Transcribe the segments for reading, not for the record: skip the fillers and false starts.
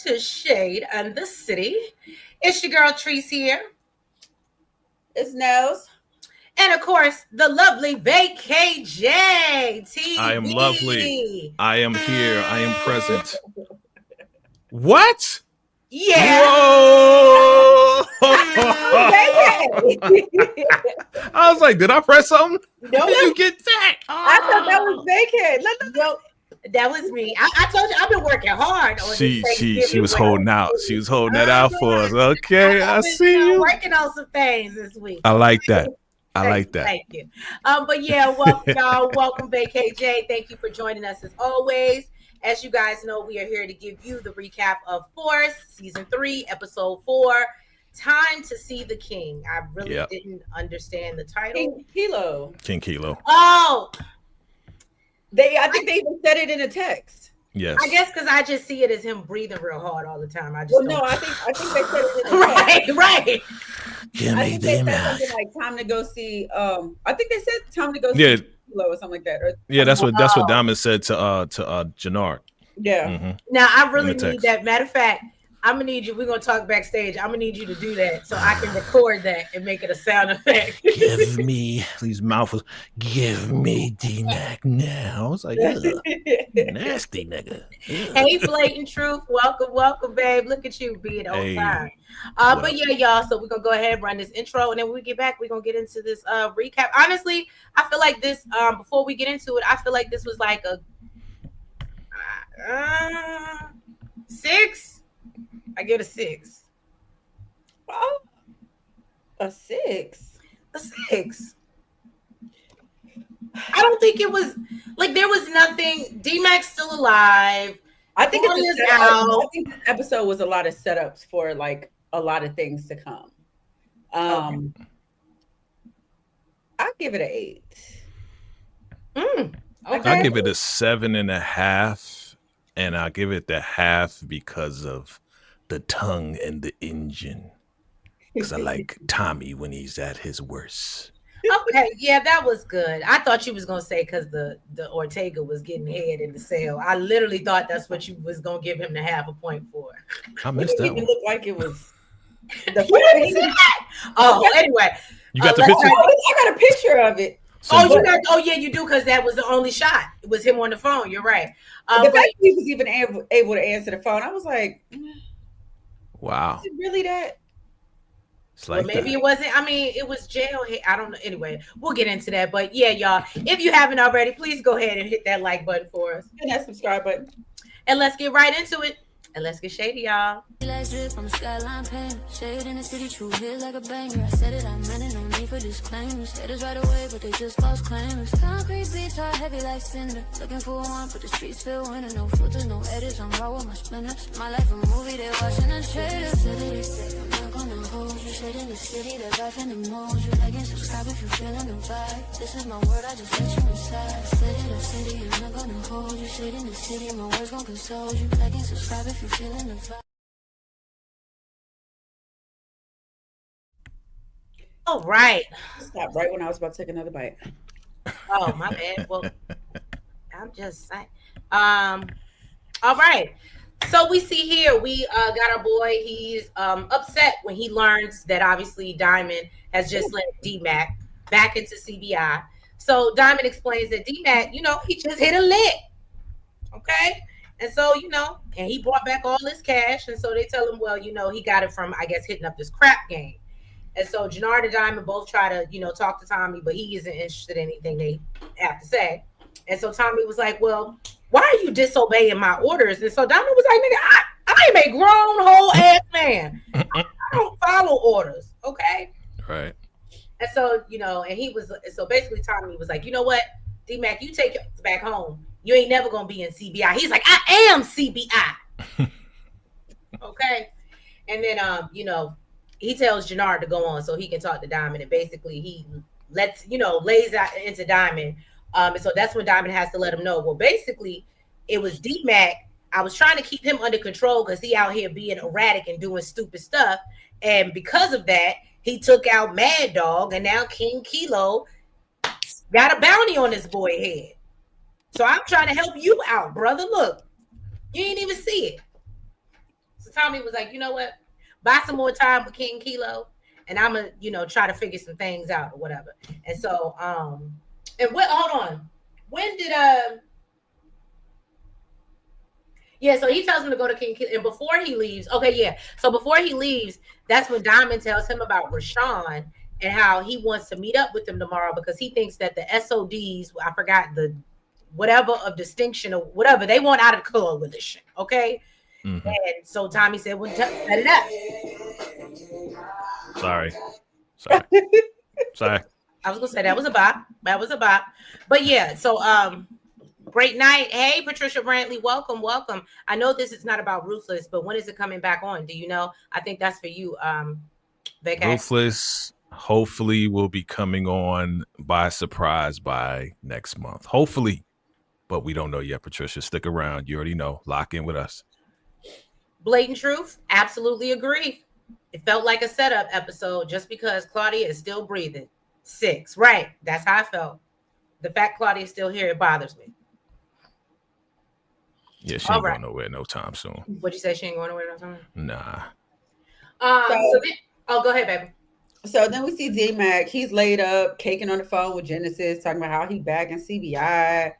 to Shade and the City. It's your girl Treese here. It's Nose. And of course, the lovely VACAY-JTV. I am lovely. I am here. I am present. What? Yeah. Whoa! I was like, did I press something? No, did you get that? I thought that was VACAY. No, that was me. I told you I've been working hard on She was holding out. She was holding that out for us. Okay, I see you. Working on some things this week. I like that. I like that. Thank you. But yeah, welcome y'all. Welcome VACAY-J. Thank you for joining us as always. As you guys know, we are here to give you the recap of Force Season 3, Episode 4, Time to See the King. I really didn't understand the title. King Kilo. Oh! I think they even said it in a text. Yes. I guess because I just see it as him breathing real hard all the time. I think they said it in a text. Right. I think they said something like time to go see. I think they said time to go see Kilo or something like that. That's what Diamond said to Jannard. Yeah. Mm-hmm. Now I really need that. Matter of fact, I'm gonna need you. We're gonna talk backstage. I'm gonna need you to do that so I can record that and make it a sound effect. Give me these mouthfuls. Give me D-Mac now. I was like, nasty nigga. Hey, Blatant Truth. Welcome, babe. Look at you being on time. But yeah, y'all. So we're gonna go ahead and run this intro, and then when we get back, we're gonna get into this recap. Honestly, I feel like this. Before we get into it, I feel like this was like a 6. I give it a 6. Oh, a 6. A 6. I don't think it was like there was nothing. D-Mac's still alive. I think this episode was a lot of setups for like a lot of things to come. I give it an 8. Okay. I give it a 7.5, and I give it the half because of the tongue and the engine, because I like Tommy when he's at his worst. Okay, yeah, that was good. I thought you was gonna say because the Ortega was getting head in the sale. I literally thought that's what you was gonna give him the half a point for. I missed that one. It looked like it was. Anyway, you got the picture. I got a picture of it. You got. Oh yeah, you do, because that was the only shot. It was him on the phone. You're right. The fact he was even able to answer the phone, I was like, wow, is it really that? Like maybe it wasn't. I mean, it was jail. I don't know. Anyway, we'll get into that. But yeah, y'all, if you haven't already, please go ahead and hit that like button for us and that subscribe button. And let's get right into it. And let's get shady, y'all. Drip on the skyline pain. Shade in the city, true hit like a banger. I said it, I meant it, no need for disclaimers. Haters right away, but they just false claimers. Concrete beats are heavy like cinder. Looking for one, but the streets feel winter. No filters, no edits, I'm raw with my splinters. My life a movie, they watching the trailers. I'm not gonna hold you. Shade in the city, the life in the mood. You like and subscribe if you feeling the vibe. This is my word, I just let you inside. Said it, city, I'm not gonna hold you. Shade in the city, my words gon' console you. Like and subscribe if you feeling the vibe. All right. Stop right when I was about to take another bite. Oh, my bad. Well, I'm just saying. All right. So we see here, we got our boy. He's upset when he learns that obviously Diamond has just let D-Mac back into CBI. So Diamond explains that D-Mac, he just hit a lick. Okay. And so, and he brought back all his cash. And so they tell him, well, he got it from, I guess, hitting up this crap game. And so Jannard and Diamond both try to, talk to Tommy, but he isn't interested in anything they have to say. And so Tommy was like, well, why are you disobeying my orders? And so Diamond was like, nigga, I am a grown whole ass man. I don't follow orders. Okay. Right. And so, so basically Tommy was like, you know what, D-Mac, you take it back home. You ain't never going to be in CBI. He's like, I am CBI. Okay. And then, he tells Jannard to go on so he can talk to Diamond, and basically he lays out into Diamond. And so that's when Diamond has to let him know. Well, basically, it was D-Mac. I was trying to keep him under control because he out here being erratic and doing stupid stuff. And because of that, he took out Mad Dog, and now King Kilo got a bounty on this boy head. So I'm trying to help you out, brother. Look, you ain't even see it. So Tommy was like, you know what? Buy some more time with King Kilo, and I'm gonna, try to figure some things out or whatever. And so, and what? Hold on. When did Yeah, so he tells him to go to King Kilo, and before he leaves, okay, yeah. So before he leaves, that's when Diamond tells him about Rashawn and how he wants to meet up with them tomorrow because he thinks that the SODs, I forgot the whatever of distinction or whatever, they want out of the coalition. Okay. Mm-hmm. And so Tommy said, well, set it up. Sorry. I was gonna say that was a bop. But yeah, so great night. Hey, Patricia Brantley, welcome. I know this is not about Ruthless, but when is it coming back on? Do you know? I think that's for you, VACAY. Ruthless hopefully will be coming on by surprise by next month. Hopefully, but we don't know yet. Patricia, stick around. You already know. Lock in with us. Blatant truth. Absolutely agree. It felt like a setup episode just because Claudia is still breathing. 6. Right. That's how I felt. The fact Claudia's still here, it bothers me. Yeah, she ain't going nowhere no time soon. What'd you say? She ain't going nowhere no time? Nah. Go ahead, baby. So then we see D-Mac. He's laid up, caking on the phone with Genesis, talking about how he bagging CBI,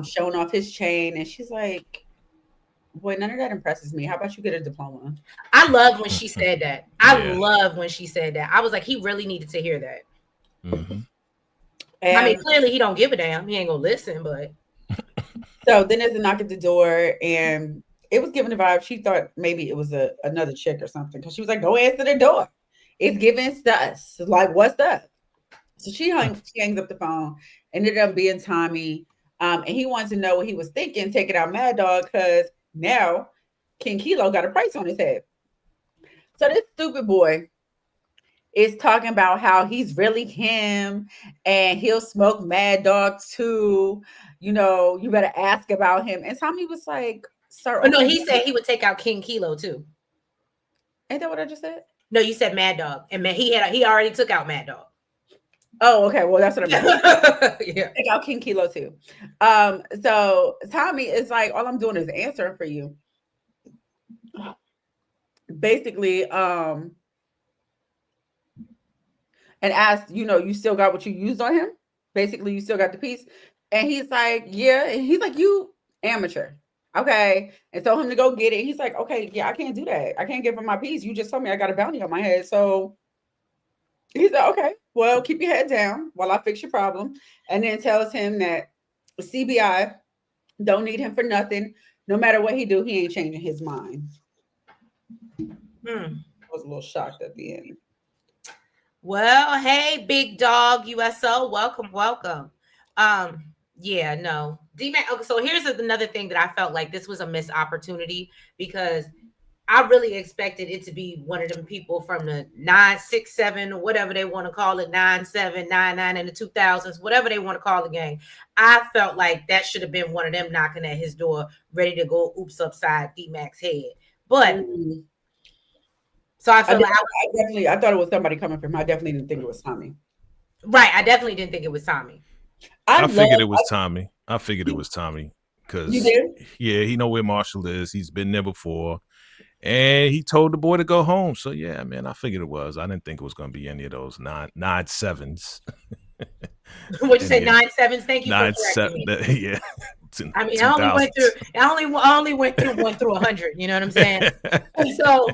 showing off his chain. And she's like, boy, none of that impresses me. How about you get a diploma? I love when she said that. I love when she said that. I was like, he really needed to hear that. Mm-hmm. I mean, clearly he don't give a damn. He ain't gonna listen, but. So then there's a knock at the door, and it was giving the vibe. She thought maybe it was another chick or something, because she was like, go answer the door. It's giving sus. Like, what's up? So she hangs up the phone. Ended up being Tommy. And he wanted to know what he was thinking, taking out Mad Dog, because now King Kilo got a price on his head. So this stupid boy is talking about how he's really him and he'll smoke Mad Dog too. You better ask about him. And Tommy was like, sir. Oh, no, he said he would take out King Kilo too. Ain't that what I just said? No, you said Mad Dog. And he already took out Mad Dog. Oh, okay. Well, that's what I meant. Yeah. Take out King Kilo too. So Tommy is like, all I'm doing is answering for you. Basically, and asked, you still got what you used on him? Basically, you still got the piece. And he's like, yeah. And he's like, you amateur. Okay. And told him to go get it. He's like, okay, yeah, I can't do that. I can't give him my piece. You just told me I got a bounty on my head. So he's like, okay, well, keep your head down while I fix your problem. And then tells him that CBI don't need him for nothing. No matter what he do, he ain't changing his mind. I was a little shocked at the end. Well, hey, big dog USO, welcome. Yeah, no. D-Mac, okay, so here's another thing that I felt like this was a missed opportunity, because I really expected it to be one of them people from the 967, whatever they want to call it, 9799 in the 2000s, whatever they want to call the gang. I felt like that should have been one of them knocking at his door, ready to go oops upside D-Mac's head. But so I felt I thought it was somebody coming from him. I definitely didn't think it was Tommy. Right. I definitely didn't think it was Tommy. I figured it was Tommy. Because yeah, he know where Marshall is. He's been there before. And he told the boy to go home. So yeah, man, I figured it was. I didn't think it was going to be any of those 9-7s. What'd you say? 9-7s? Thank you 9-7. Yeah. I mean, I only went through 1 through 100. You know what I'm saying? So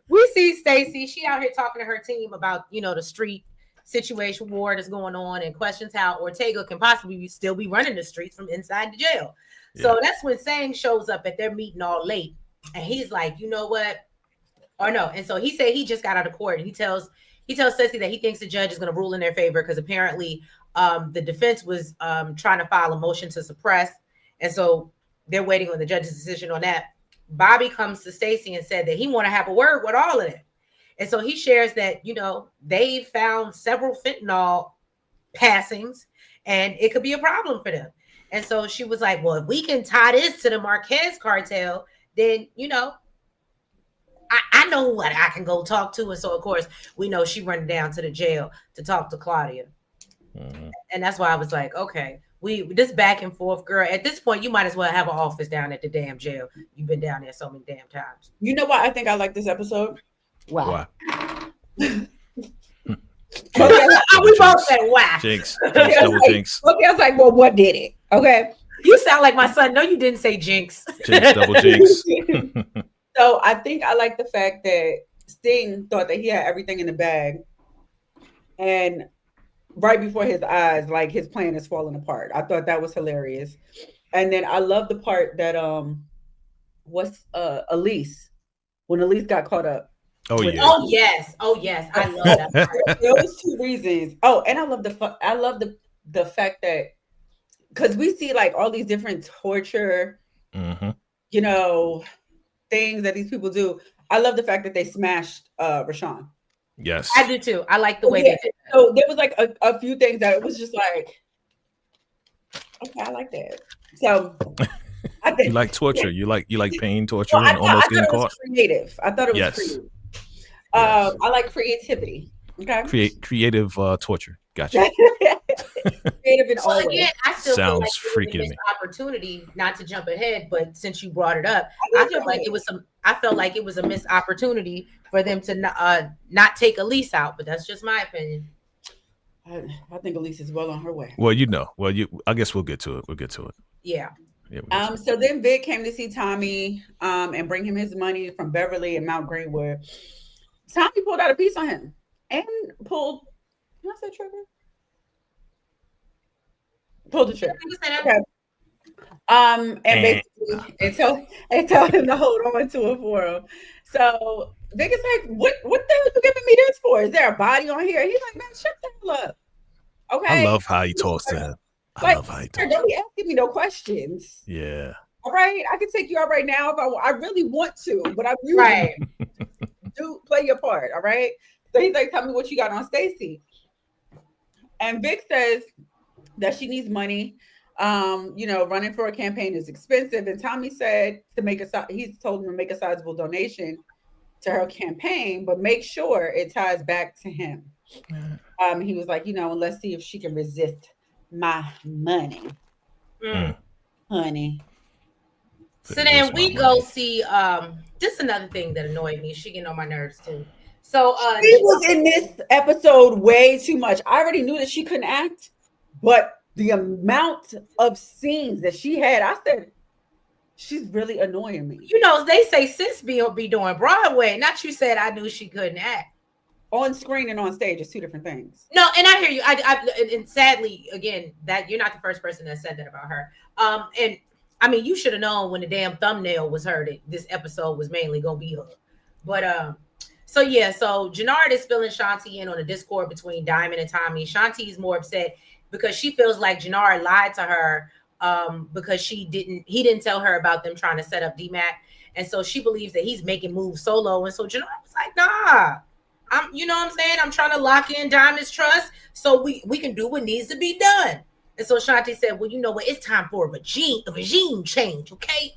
we see Stacey. She out here talking to her team about, the street situation war that's going on, and questions how Ortega can possibly still be running the streets from inside the jail. Yeah. So that's when Sang shows up at their meeting all late, and he's like, you know what? Or no. And so he said he just got out of court, and he tells Stacey that he thinks the judge is going to rule in their favor, because apparently the defense was trying to file a motion to suppress, and so they're waiting on the judge's decision on that. Bobby comes to Stacey and said that he want to have a word with all of them. And so he shares that, they found several fentanyl passings and it could be a problem for them. And so she was like, well, if we can tie this to the Marquez cartel, then, I know what I can go talk to. And so, of course, we know she running down to the jail to talk to Claudia. Mm-hmm. And that's why I was like, okay. we this back and forth, girl. At this point, you might as well have an office down at the damn jail. You've been down there so many damn times. You know why I think I like this episode? Why? Okay. We both said why. Jinx. Okay, Double jinx. I was like, well, what did it? Okay. You sound like my son. No, you didn't say jinx. Jinx, double jinx. So I think I like the fact that Sting thought that he had everything in the bag, and right before his eyes, like his plan is falling apart. I thought that was hilarious. And then I love the part that what's Elise, when Elise got caught up. Oh yeah. Oh yes, I love that part. Those two reasons. Oh, and I love the fact that, because we see like all these different torture, you know, things that these people do. I love the fact that they smashed Rashawn. Yes. I do too. I like the way they did that. So there was like a few things that it was just like, okay, I like that. So I think You like torture. You like pain, torture, well, and almost I getting thought it caught. was creative. I thought it was Yes. creative. Yes. I like creativity. Okay. Creative torture. Gotcha. Creative in all Well, ways. again, I still feel Sounds like it was freaky a to missed me. opportunity. Not to jump ahead, but since you brought it up, I felt like it was a missed opportunity for them to not take Elise out. But that's just my opinion. I think Elise is well on her way. Well, I guess we'll get to it. We'll get to it. Yeah. Yeah, we'll get to it. So then Vic came to see Tommy and bring him his money from Beverly and Mount Greenwood. Tommy pulled out a piece on him and pulled, can I say trigger? Pulled the trigger. Okay. And basically and told him to hold on to it for him. So Vic is like, what the hell are you giving me this for? Is there a body on here? He's like, man, shut the hell up. Okay. I love how he talks to him. I love how he talks. Don't be asking me no questions. Yeah. All right, I can take you out right now if I really want to, but I really do play your part. All right. So he's like, tell me what you got on Stacy. And Vic says that she needs money. Running for a campaign is expensive. And Tommy said he's told him to make a sizable donation to her campaign, but make sure it ties back to him. He was like, and let's see if she can resist my money. Honey. So then we go see this is another thing that annoyed me. She getting on my nerves too. So she was in this episode way too much. I already knew that she couldn't act, but the amount of scenes that she had, I said, she's really annoying me. They say sis be doing Broadway. Not you said I knew she couldn't act. On screen and on stage is two different things. No, and I hear you. And sadly, again, that you're not the first person that said that about her. And I mean, you should have known when the damn thumbnail was her that this episode was mainly gonna be her. But so Jannard is filling Shanti in on a discord between Diamond and Tommy. Shanti's more upset because she feels like Jannard lied to her because he didn't tell her about them trying to set up DMAC. And so she believes that he's making moves solo. And so Jannard was like, nah. I'm trying to lock in Diamond's trust so we can do what needs to be done. And so Shanti said, well, you know what? It's time for a regime change, okay?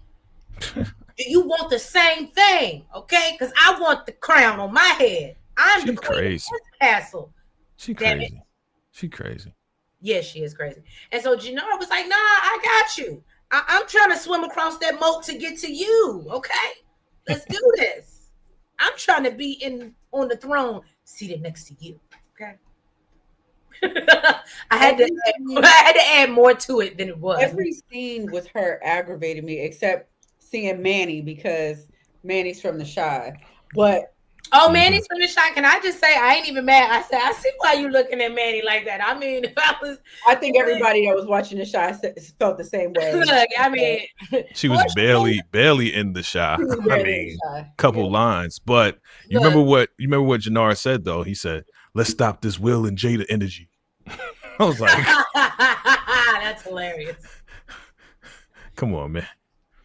Do you want the same thing, okay? Because I want the crown on my head. I'm the queen of this castle. She crazy. She crazy. Yes, she is crazy. And so Jannard was like, nah, I got you. I'm trying to swim across that moat to get to you, okay? Let's do this. I'm trying to be on the throne seated next to you, okay? I had to add more to it than it was. Every scene with her aggravated me, except seeing Manny, because Manny's from the Shy. But Manny's from the Shy. Can I just say I ain't even mad? I said I see why you looking at Manny like that. I mean, I think everybody that was watching the Shy felt the same way. Look, I mean, she was barely in the Shy. I mean, couple lines. But you remember what Jannard said though? He said, "Let's stop this Will and Jada energy." I was like, that's hilarious. Come on, man.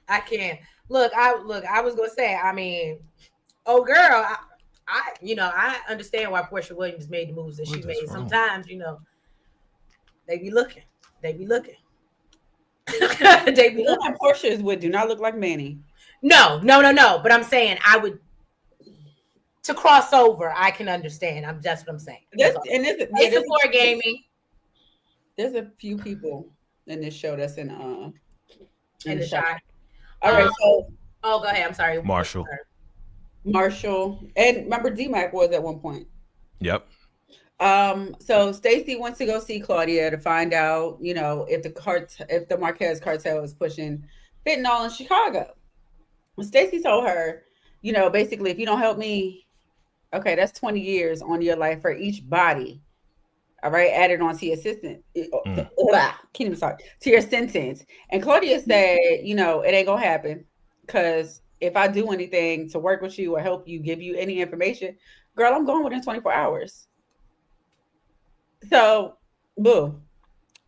I can't. I was gonna say, I mean, girl, I understand why Portia Williams made the moves that she made. Sometimes, they be looking. They be looking. Portia is with do not look like Manny. No. But I'm saying to cross over, I can understand. That's what I'm saying. They support gaming. There's a few people in this show that's in In the shot. All right, so oh, go ahead. I'm sorry. Marshall. Marshall, and remember D-Mac was at one point. Yep. So Stacy wants to go see Claudia to find out, you know, if the Marquez cartel is pushing fentanyl in Chicago. Stacy told her, you know, basically, if you don't help me, okay, that's 20 years on your life for each body. All right, added on to your assistant. Can't even talk, to your sentence. And Claudia said, you know, it ain't gonna happen because if I do anything to work with you or help you, give you any information, girl, I'm going within 24 hours. So, boo.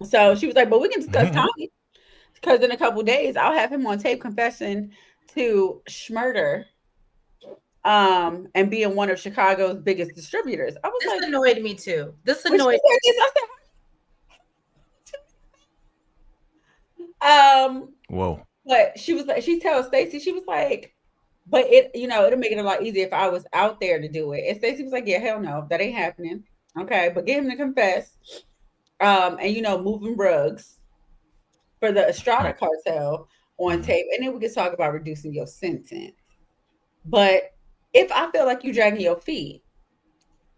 So she was like, but we can discuss Tommy because in a couple days I'll have him on tape confessing to Schmurder and being one of Chicago's biggest distributors. I was this annoyed me too. This annoyed me. Whoa. But she was like, she tells Stacy, she was like, but it, you know, it'll make it a lot easier if I was out there to do it. And Stacy was like, yeah, hell no, that ain't happening. Okay, but get him to confess. And you know, moving rugs for the Estrada cartel on tape, and then we can talk about reducing your sentence. But if I feel like you dragging your feet,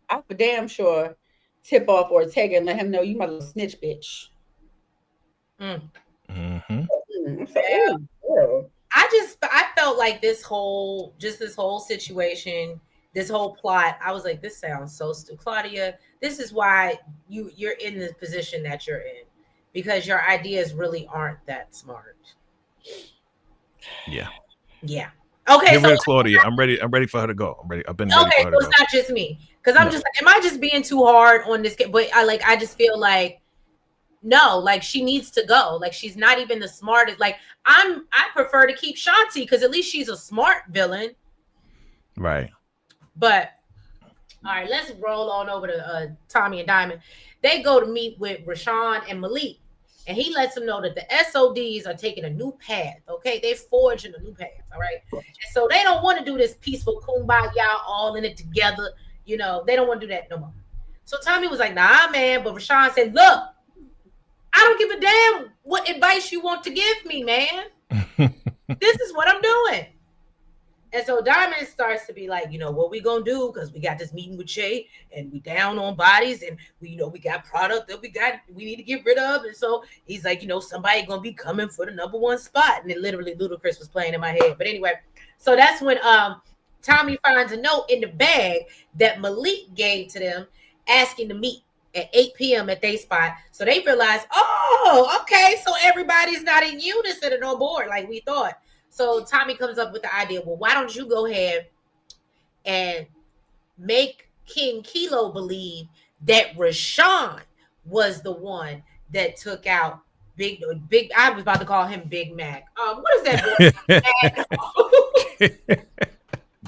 I for damn sure tip off Ortega and let him know you my little snitch bitch. I felt like this whole situation, this whole plot, I was like, this sounds so stupid. Claudia, this is why you're in the position that you're in, because your ideas really aren't that smart. Yeah. Okay, Get rid of Claudia. I'm ready for her to go. I've been ready for her to go. It's not just me, because I'm just like, am I just being too hard on this kid? But I just feel like, no, like she needs to go. Like she's not even the smartest. Like I prefer to keep Shanti because at least she's a smart villain. Right. But all right, let's roll on over to Tommy and Diamond. They go to meet with Rashawn and Malik, and he lets them know that the SODs are taking a new path. Okay, they're forging a new path. All right, and so they don't want to do this peaceful kumbaya, all in it together. You know, they don't want to do that no more. So Tommy was like, nah, man. But Rashawn said, look, I don't give a damn what advice you want to give me, man. This is what I'm doing. And so Diamond starts to be like, you know, what we gonna do? Because we got this meeting with Jay and we down on bodies and we, you know, we got product that we need to get rid of. And so he's like, you know, somebody gonna be coming for the #1 spot. And it literally Ludacris was playing in my head. But anyway, so that's when Tommy finds a note in the bag that Malik gave to them asking to meet at 8 p.m. at their spot. So they realized, oh, okay, so everybody's not in unison and on board like we thought. So Tommy comes up with the idea, well, why don't you go ahead and make King Kilo believe that Rashawn was the one that took out Big, I was about to call him Big Mac. What is that boy?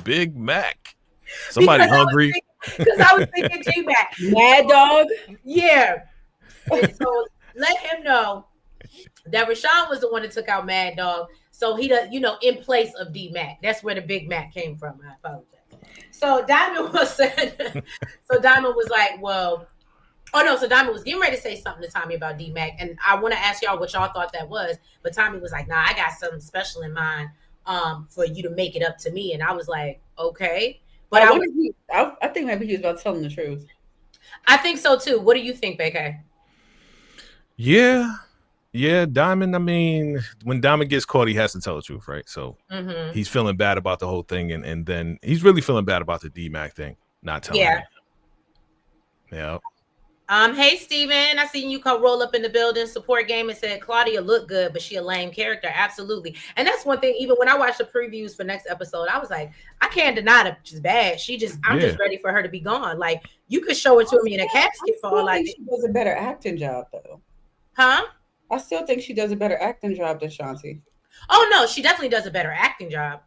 Big Mac. Somebody hungry. Because I was thinking G-Mac. Mad Dog? Yeah. And so let him know that Rashawn was the one that took out Mad Dog. So he does, you know, in place of D-Mac. That's where the Big Mac came from. I apologize. So Diamond was like, well, so Diamond was getting ready to say something to Tommy about D-Mac. And I want to ask y'all what y'all thought that was. But Tommy was like, nah, I got something special in mind for you to make it up to me. And I was like, okay. But I think maybe he was about to tell him the truth. I think so too. What do you think, VACAY? Yeah, Diamond. I mean, when Diamond gets caught, he has to tell the truth, right? So he's feeling bad about the whole thing, and then he's really feeling bad about the D-Mac thing, not telling him. Yeah. Hey Steven, I seen you come roll up in the building, support game, and said Claudia looked good, but she a lame character. Absolutely. And that's one thing, even when I watched the previews for next episode, I was like, I can't deny that she's bad. I'm just ready for her to be gone. Like, you could show it to me in a casket for all like she does a better acting job though. Huh? I still think she does a better acting job than Shanti. Oh no, she definitely does a better acting job.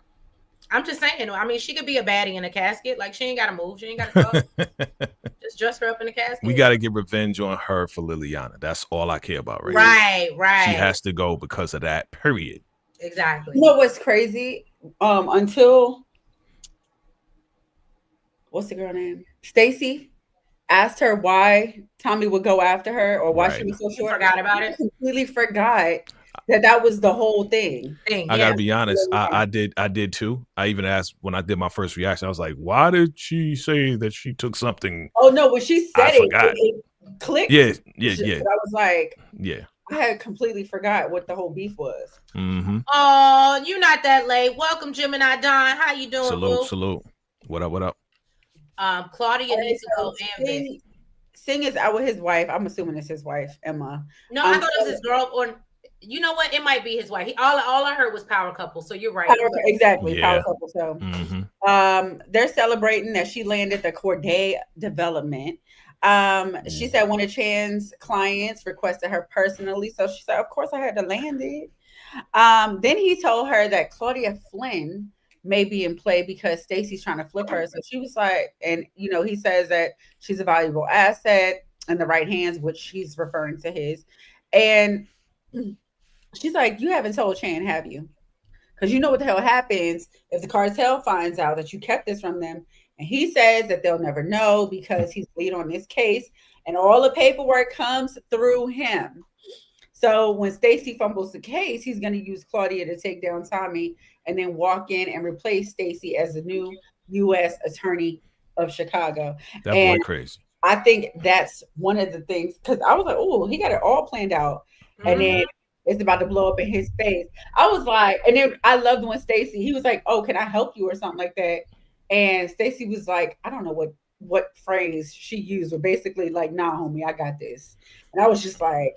I'm just saying, I mean, she could be a baddie in a casket. Like, she ain't got to move. She ain't got to talk. Just dress her up in a casket. We got to get revenge on her for Liliana. That's all I care about right now. Right. She has to go because of that, period. Exactly. You know what's crazy? Until, what's the girl name? Stacy asked her why Tommy would go after her or why she Right. was so You short. forgot about it. Completely forgot that was the whole thing. I Yeah. gotta be honest. I did too. I even asked when I did my first reaction. I was like, "Why did she say that she took something?" Oh no, when she I said it, forgot. it clicked. Yeah, But I was like, yeah. I had completely forgot what the whole beef was. Mm-hmm. Oh, you're not that late. Welcome, Gemini Don. How you doing, Salute, boo? salute. What up? What up? Claudia needs to go So and Vic. Sing is out with his wife. I'm assuming it's his wife, Emma. No, I thought it was his girl. Or you know what? It might be his wife. All I heard was power couple. So you're right. Exactly, Yeah. power couple. So they're celebrating that she landed the Corday development. She said one of Chan's clients requested her personally, so she said, "Of course, I had to land it." Then he told her that Claudia Flynn may be in play because Stacy's trying to flip her. So she was like, and he says that she's a valuable asset in the right hands, which he's referring to his. And she's like, "You haven't told Chan, have you? Because you know what the hell happens if the cartel finds out that you kept this from them." And he says that they'll never know because he's lead on this case and all the paperwork comes through him. So when Stacy fumbles the case, he's going to use Claudia to take down Tommy and then walk in and replace Stacy as the new U.S. Attorney of Chicago. That boy crazy. I think that's one of the things, because I was like, oh, he got it all planned out. And then it's about to blow up in his face. I was like, and then I loved when Stacy, he was like, "Oh, can I help you?" or something like that. And Stacy was like, I don't know what phrase she used, but basically like, "Nah, homie, I got this." And I was just like,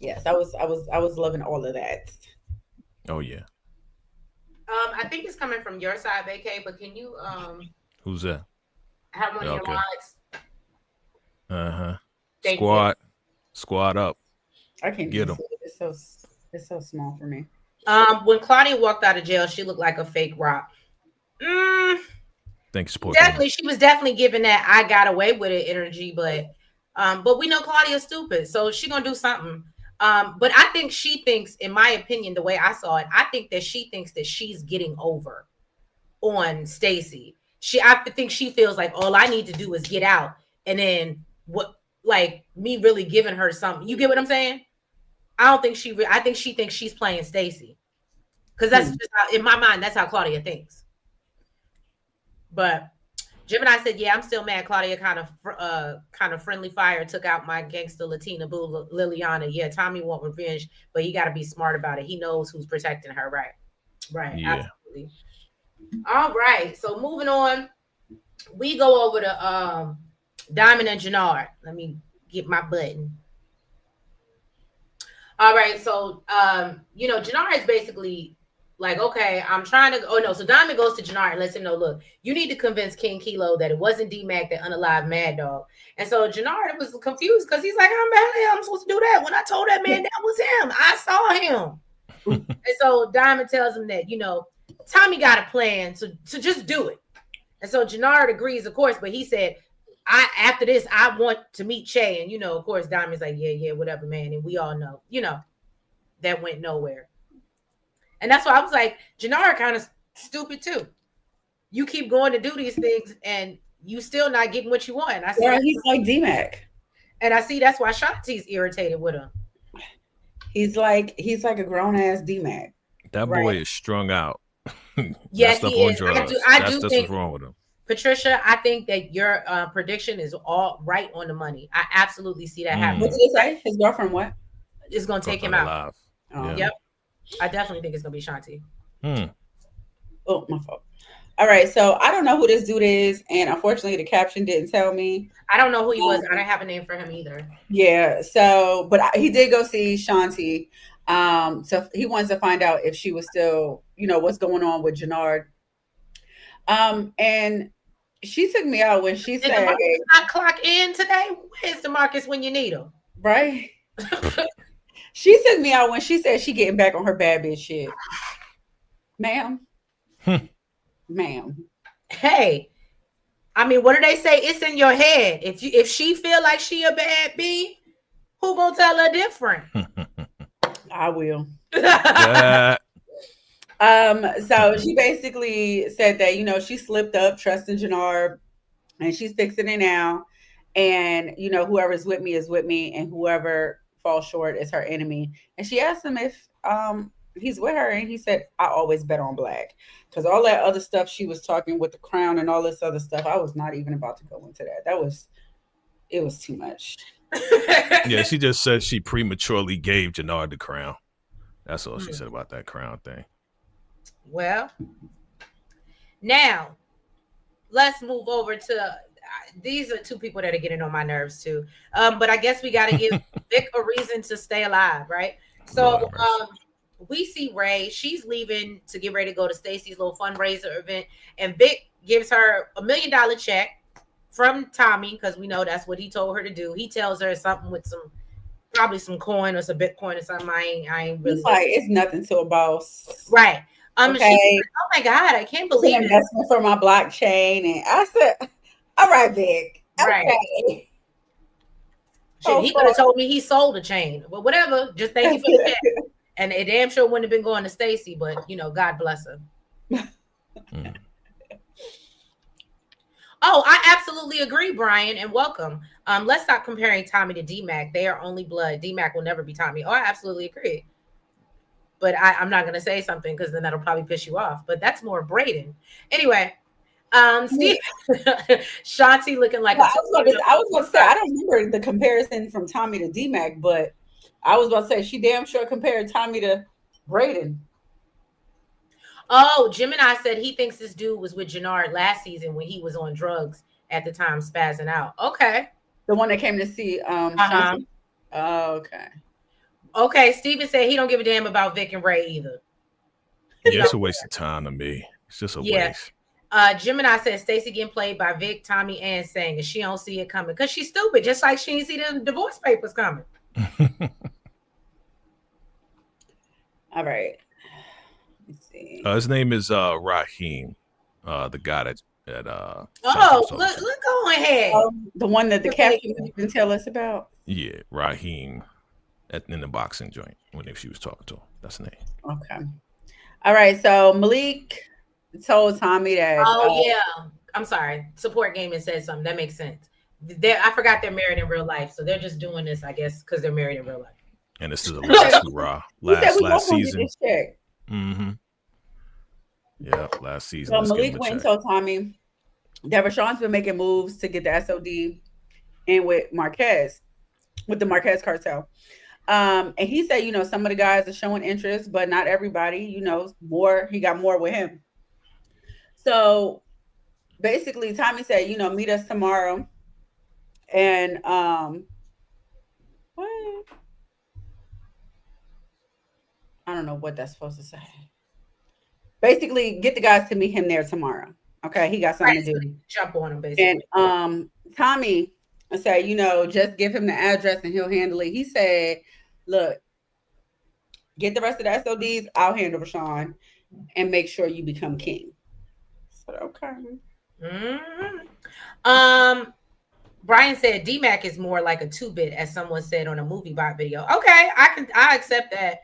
yes, I was loving all of that. Oh yeah. I think it's coming from your side, VACAY, but can you Who's that? have one of your mods? Squad up. I can't get him. It's so small for me. When Claudia walked out of jail, she looked like a fake rock. Thanks, support. Definitely, she was definitely giving that "I got away with it" energy, but we know Claudia's stupid, so she gonna do something. But I think she thinks, in my opinion, the way I saw it, I think that she thinks that she's getting over on Stacy. I think she feels like all I need to do is get out, and then like me really giving her something. You get what I'm saying? I don't think I think she thinks she's playing Stacy, because that's just how, in my mind, that's how Claudia thinks. But Gemini said, "Yeah, I'm still mad. Claudia kind of friendly fire took out my gangster Latina boo Liliana. Yeah, Tommy want revenge, but he got to be smart about it. He knows who's protecting her, right? Yeah. Absolutely. All right. So moving on, we go over to Diamond and Jannard. Let me get my button. All right. So Jannard is basically like, okay, I'm trying to. Oh no! So Diamond goes to Jannard and lets him know, look, you need to convince King Kilo that it wasn't D-Mac that unalived Mad Dog. And so Jannard was confused because he's like, how the hell I'm supposed to do that when I told that man that was him? I saw him. And so Diamond tells him that Tommy got a plan, so just do it. And so Jannard agrees, of course, but he said, after this, I want to meet Che. And of course, Diamond's like, yeah, whatever, man. And we all know, that went nowhere. And that's why I was like, Jannard kind of stupid too. You keep going to do these things and you still not getting what you want. And I see he's like D-Mac. And I see that's why Shanti's irritated with him. He's like a grown ass D-Mac. That boy is strung out. Yes, he is. I do think what's wrong with him. Patricia, I think that your prediction is all right on the money. I absolutely see that happening. What did he say? His girlfriend what? Is going to take him out. Yeah. Yep. I definitely think it's going to be Shanti. Oh, my fault. All right. So I don't know who this dude is. And unfortunately, the caption didn't tell me. I don't know who he was. I don't have a name for him either. Yeah. So, but he did go see Shanti. So he wants to find out if she was still, what's going on with Jannard. And she took me out when she said, DeMarcus not clock in today? Where's DeMarcus when you need him? Right. She took me out when she said she getting back on her bad bitch shit. Ma'am. Ma'am. Hey, I mean, what do they say? It's in your head. If she feel like she a bad bee, who gonna tell her different? I will. Yeah. So she basically said that, she slipped up trusting Jannard and she's fixing it now. And whoever's with me is with me, and whoever falls short is her enemy. And she asked him if he's with her, and he said, I always bet on black. Because all that other stuff she was talking with the crown and all this other stuff, I was not even about to go into that. It was too much. Yeah, she just said she prematurely gave Jannard the crown. That's all she said about that crown thing. Well, now let's move over to these are two people that are getting on my nerves too. But I guess we got to give Vic a reason to stay alive, right? So we see Ray. She's leaving to get ready to go to Stacy's little fundraiser event, and Vic gives her $1 million check from Tommy, because we know that's what he told her to do. He tells her something with probably some coin or some Bitcoin or something. I ain't really. He's like, it's nothing to a boss, right? Okay. She's like, oh my God, I can't believe it. Investment for my blockchain, and I said, all right, Vic. Right. Okay. Shit, he could have told me he sold a chain, but whatever. Just thank you for the check. And it damn sure wouldn't have been going to Stacy, but God bless her. Oh, I absolutely agree, Brian, and welcome. Let's stop comparing Tommy to D-Mac. They are only blood. D-Mac will never be Tommy. Oh, I absolutely agree. But I'm not going to say something because then that'll probably piss you off. But that's more Braden. Anyway, Steve, Shanti looking like I was going to say, I don't remember the comparison from Tommy to D-Mac, but I was about to say she damn sure compared Tommy to Braden. Oh, Gemini said he thinks this dude was with Jannard last season when he was on drugs at the time, spazzing out. Okay. The one that came to see Shanti? Oh, okay. Okay, Steven said he don't give a damn about Vic and Ray either. Yeah, it's a waste of time to me. It's just a waste. Gemini said Stacey getting played by Vic, Tommy, and Sang, and she don't see it coming because she's stupid, just like she didn't see the divorce papers coming. All right. Let's see. His name is Raheem, the guy that look go ahead. The one that the captain didn't tell us about. Yeah, Raheem in the boxing joint when she was talking to him. That's the name. Okay. All right. So Malik told Tommy that. Oh yeah. I'm sorry. Support Gaming said something that makes sense. I forgot they're married in real life, so they're just doing this, I guess, because they're married in real life. And this is a last hurrah. Last season. Mm-hmm. Yeah, last season. So Malik went and told Tommy that Rashawn's been making moves to get the SOD in with the Marquez cartel. And he said, some of the guys are showing interest, but not everybody, more. He got more with him. So basically, Tommy said, meet us tomorrow. And what? I don't know what that's supposed to say. Basically, get the guys to meet him there tomorrow. Okay, he got something to do. Jump on him, basically. And Tommy said, just give him the address and he'll handle it. He said, look, get the rest of the SODs. I'll handle Rashawn and make sure you become king. So, okay. Mm-hmm. Brian said D-Mac is more like a 2-bit, as someone said on a movie bot video. Okay, I accept that.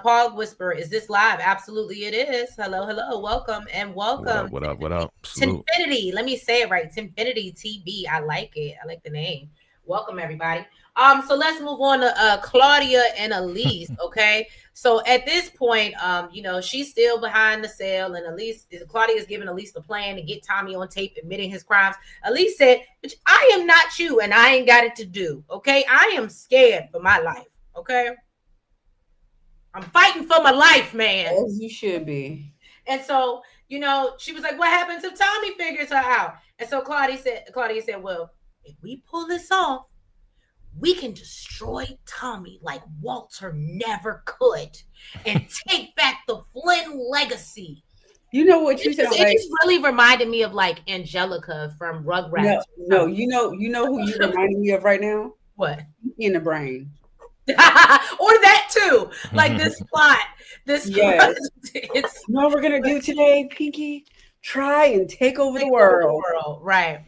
Paul Whisper, is this live? Absolutely it is. Hello, welcome and welcome. What up? Tinfinity. Let me say it right. Tinfinity TV. I like it. I like the name. Welcome everybody. So let's move on to Claudia and Elise. Okay. So at this point, she's still behind the sale, and Claudia is giving Elise the plan to get Tommy on tape admitting his crimes. Elise said, I am not you, and I ain't got it to do. Okay. I am scared for my life. Okay. I'm fighting for my life, man. As you should be. And so, she was like, what happens if Tommy figures her out? And so Claudia said, well, if we pull this off, we can destroy Tommy like Walter never could and take back the Flynn legacy. You know what you said? It just really reminded me of like Angelica from Rugrats. No, you know who you reminding me of right now? What? In the Brain. Or that too. Like this plot. Yes. It's what we're gonna do today, Pinky. Try and take over the world. Right.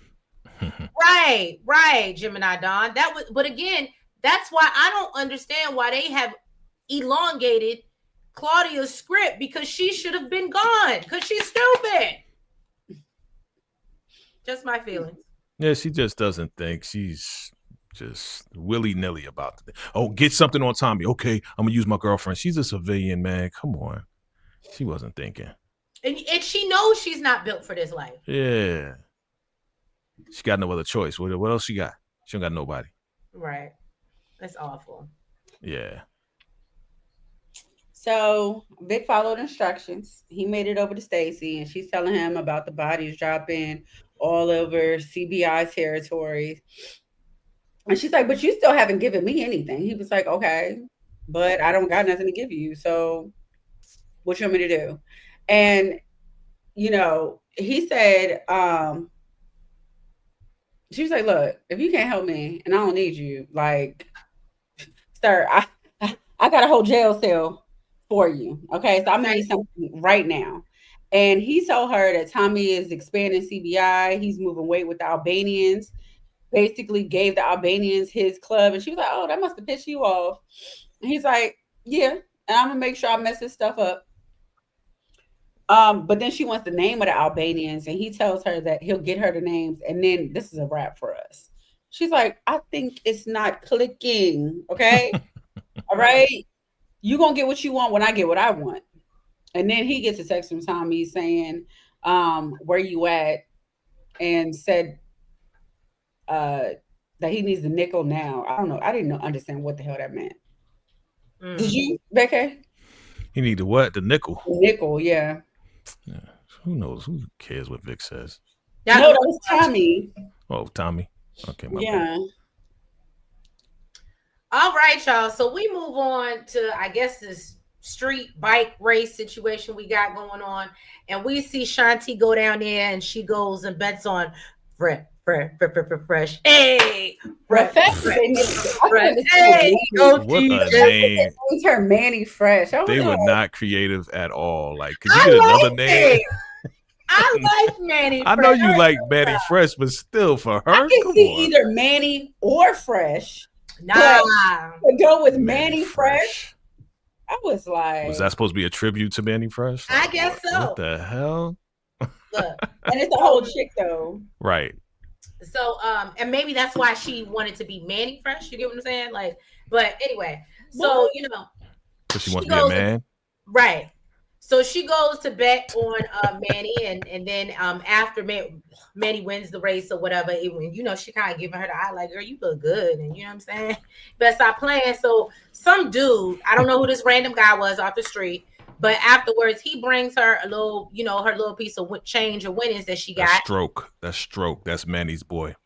Right, Gemini Dawn. But again, that's why I don't understand why they have elongated Claudia's script, because she should have been gone because she's stupid. Just my feelings. Yeah, she just doesn't think. She's just willy-nilly about it. Oh, get something on Tommy. Okay, I'm gonna use my girlfriend. She's a civilian, man. Come on. She wasn't thinking. And she knows she's not built for this life. Yeah. She got no other choice. What else she got? She don't got nobody. Right. That's awful. Yeah. So Vic followed instructions. He made it over to Stacy, and she's telling him about the bodies dropping all over CBI territory. And she's like, but you still haven't given me anything. He was like, okay, but I don't got nothing to give you. So what you want me to do? And, you know, he said, she was like, look, if you can't help me and I don't need you, like, sir, I got a whole jail cell for you. Okay. So I'm going to need something right now. And he told her that Tommy is expanding CBI. He's moving weight with the Albanians, basically gave the Albanians his club. And she was like, oh, that must have pissed you off. And he's like, yeah. And I'm going to make sure I mess this stuff up. But then she wants the name of the Albanians, and he tells her that he'll get her the names, and then this is a wrap for us. She's like, I think it's not clicking. Okay. All right. You're going to get what you want when I get what I want. And then he gets a text from Tommy saying, where you at? And said that he needs the nickel now. I don't know. I didn't understand what the hell that meant. Did you, Becca? He need the what? The nickel. The nickel, yeah. Yeah. Who knows? Who cares what Vic says? No, that was Tommy. Oh, Tommy. Okay, my yeah. bad. All right, y'all. So we move on to, I guess, this street bike race situation we got going on. And we see Shanti go down there, and she goes and bets on fresh. Hey, fresh. Hey, what a name. It's her Manny Fresh. They were not creative at all. Like, could you get another name? I like Manny Fresh. I know you like Manny Fresh, but still, for her, I can see either Manny or Fresh. Nah. To go with Manny Fresh. I was like, was that supposed to be a tribute to Manny Fresh? I guess so. What the hell? Look, and it's a whole chick though. Right. So, and maybe that's why she wanted to be Manny Fresh. You get what I'm saying? Like, but anyway, so you know, so she wants to be a man, right? So she goes to bet on Manny, and then after Manny wins the race or whatever, you know, she kind of giving her the eye, like, girl, you look good, and you know what I'm saying? Better stop playing. So some dude, I don't know who this random guy was off the street, but afterwards he brings her a little, you know, her little piece of change or winnings that she got. That's Stroke. That's Manny's boy.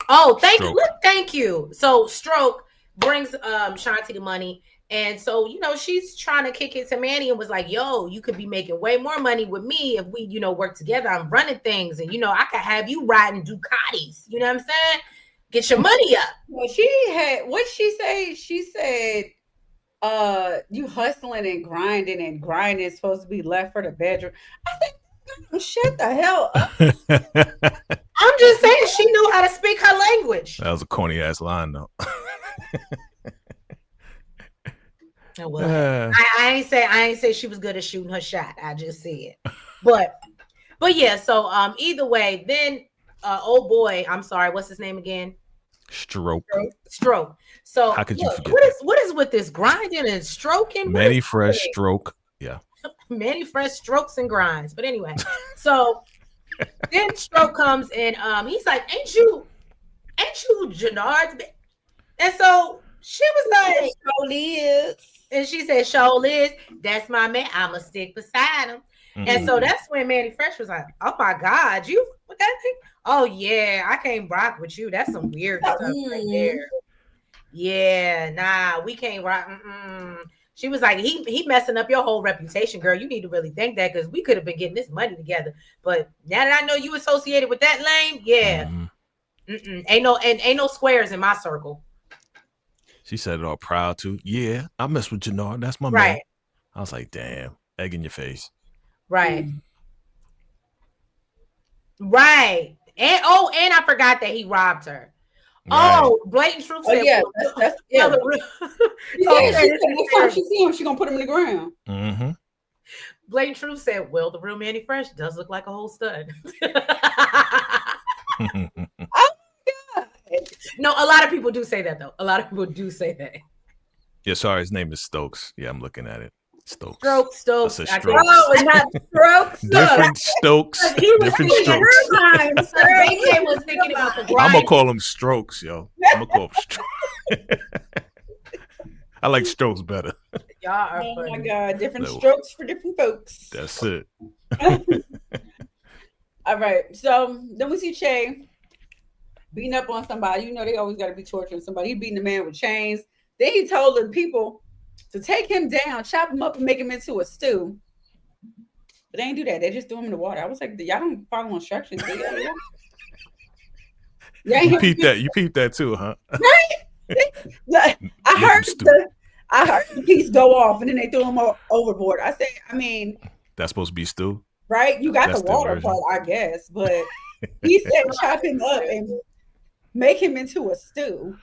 Oh, thank you. Thank you. So Stroke brings Shanti the money. And so, you know, she's trying to kick it to Manny and was like, yo, you could be making way more money with me if we, you know, work together. I'm running things. And, you know, I could have you riding Ducatis. You know what I'm saying? Get your money up. Well, she had, what'd she say? She said, you hustling and grinding is supposed to be left for the bedroom. I said, shut the hell up. I'm just saying she knew how to speak her language. That was a corny ass line though. Well, I ain't say she was good at shooting her shot. I just said, but yeah. So either way, then old boy, I'm sorry, what's his name again? Stroke. So how could you forget? What is with this grinding and stroking? Manny Fresh Stroke. Yeah. Manny Fresh strokes and grinds. But anyway, so then Stroke comes and he's like, ain't you Jannard's? And so she was like, Liz. And she said, show Liz, that's my man. I'ma stick beside him. Mm-hmm. And so that's when Manny Fresh was like, oh my God, you with that thing? Oh yeah, I can't rock with you. That's some weird stuff right there. Yeah, nah, we can't rock. She was like, he messing up your whole reputation, girl. You need to really think that because we could have been getting this money together. But now that I know you associated with that lame, yeah. Ain't no squares in my circle. She said it all proud too. Yeah, I mess with Jannard. That's my right. man. I was like, damn, egg in your face. Right. Right. And I forgot that he robbed her. Right. Oh, blatant truth said, yeah, that's yeah. Next time she see him, she's gonna put him in the ground. Mm-hmm. Blatant truth said, well, the real Manny Fresh does look like a whole stud. Oh God. No, a lot of people do say that though. A lot of people do say that. Yeah, sorry, his name is Stokes. Yeah, I'm looking at it. Stokes. Stokes. I said I Strokes. Oh, and not strokes. Different Stokes. He was Different thinking strokes. Times, VACAY was thinking about the I'm grind. gonna call him Strokes, yo. I'm gonna call him Strokes. I like Strokes better. Y'all are Oh my funny. God, different No. strokes for different folks. That's it. All right, so then we see Che beating up on somebody. You know they always got to be torturing somebody. He beating the man with chains. Then he told the people to take him down, chop him up, and make him into a stew. But they ain't do that. They just threw him in the water. I was like, y'all don't follow instructions. Do y'all? Yeah, You peeped that. You peeped that too, huh? I heard stew. the piece go off, and then they threw him overboard. I say, I mean, That's supposed to be stew. right? You got That's the the water version. part, I guess, but he said chop him up and make him into a stew.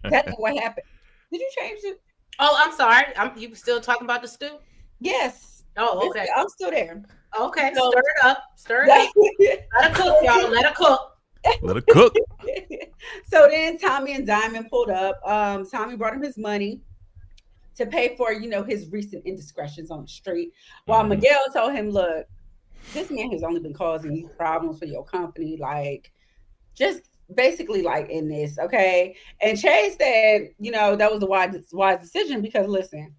That's what happened. Did you change it? Oh, I'm sorry. You still talking about the stew? Yes. Oh, okay. I'm still there. Okay. So- Stir it up. Stir it up. Let her cook, y'all. Let her cook. Let it cook. So then Tommy and Diamond pulled up. Tommy brought him his money to pay for, his recent indiscretions on the street. While Mhm. Miguel told him, look, this man has only been causing you problems for your company. Like, just basically like in this, okay? And Chase said, that was the wise decision because listen,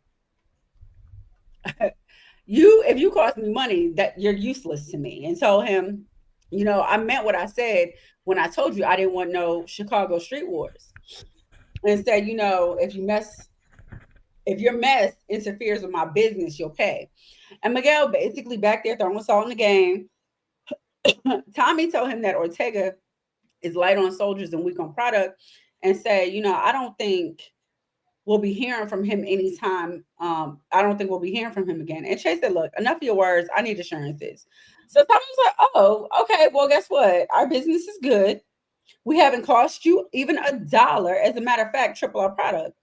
if you cost me money, that you're useless to me. And told him, I meant what I said when I told you I didn't want no Chicago street wars. And said, if your mess interferes with my business, you'll pay. And Miguel basically back there throwing salt in the game. Tommy told him that Ortega is light on soldiers and weak on product, and say, I don't think we'll be hearing from him anytime. I don't think we'll be hearing from him again. And Chase said, look, enough of your words. I need assurances. So Tommy was like, oh, okay, well, guess what? Our business is good. We haven't cost you even $1. As a matter of fact, triple our product.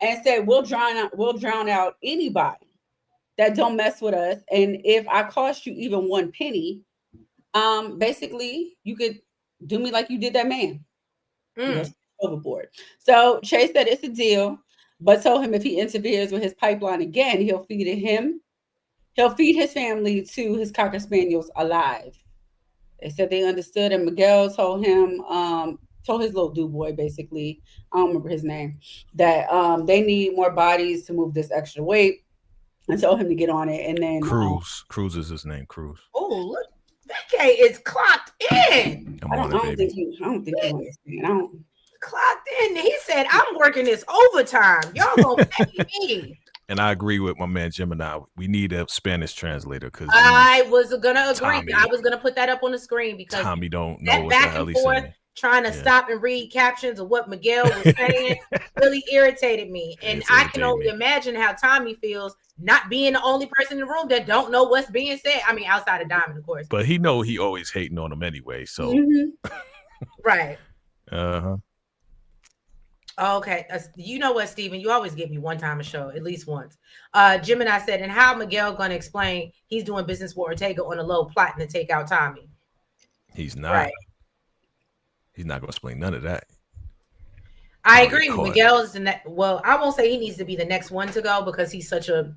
And said, we'll drown out anybody that don't mess with us. And if I cost you even one penny, basically you could do me like you did that man. Overboard. So Chase said it's a deal, but told him if he interferes with his pipeline again, he'll feed his family to his Cocker Spaniels alive. They said they understood, and Miguel told him, told his little do boy, basically, I don't remember his name, that they need more bodies to move this extra weight, and told him to get on it. And then Cruz is his name. Cruz. Oh, look, VACAY is clocked in. I'm I on don't it, think baby. you understand. I don't. Clocked in. He said, I'm working this overtime. Y'all gonna pay me. And I agree with my man Gemini. We need a Spanish translator because I was gonna agree. Tommy. I was gonna put that up on the screen because Tommy don't know that what the back hell and he's forth saying. trying to Yeah. stop and read captions of what Miguel was saying really irritated me. And It's I can only irritating me. imagine how Tommy feels not being the only person in the room that don't know what's being said. I mean, outside of Diamond, of course. But he always hating on him anyway. So Mhm. Right. uh-huh. Okay. You know what, Steven? You always give me one time a show, at least once. Gemini said, and how Miguel gonna explain he's doing business with Ortega on a low plotting to take out Tommy? He's not. Right. He's not gonna explain none of that. I Gonna get agree. caught. Miguel's the next. Well, I won't say he needs to be the next one to go because he's such a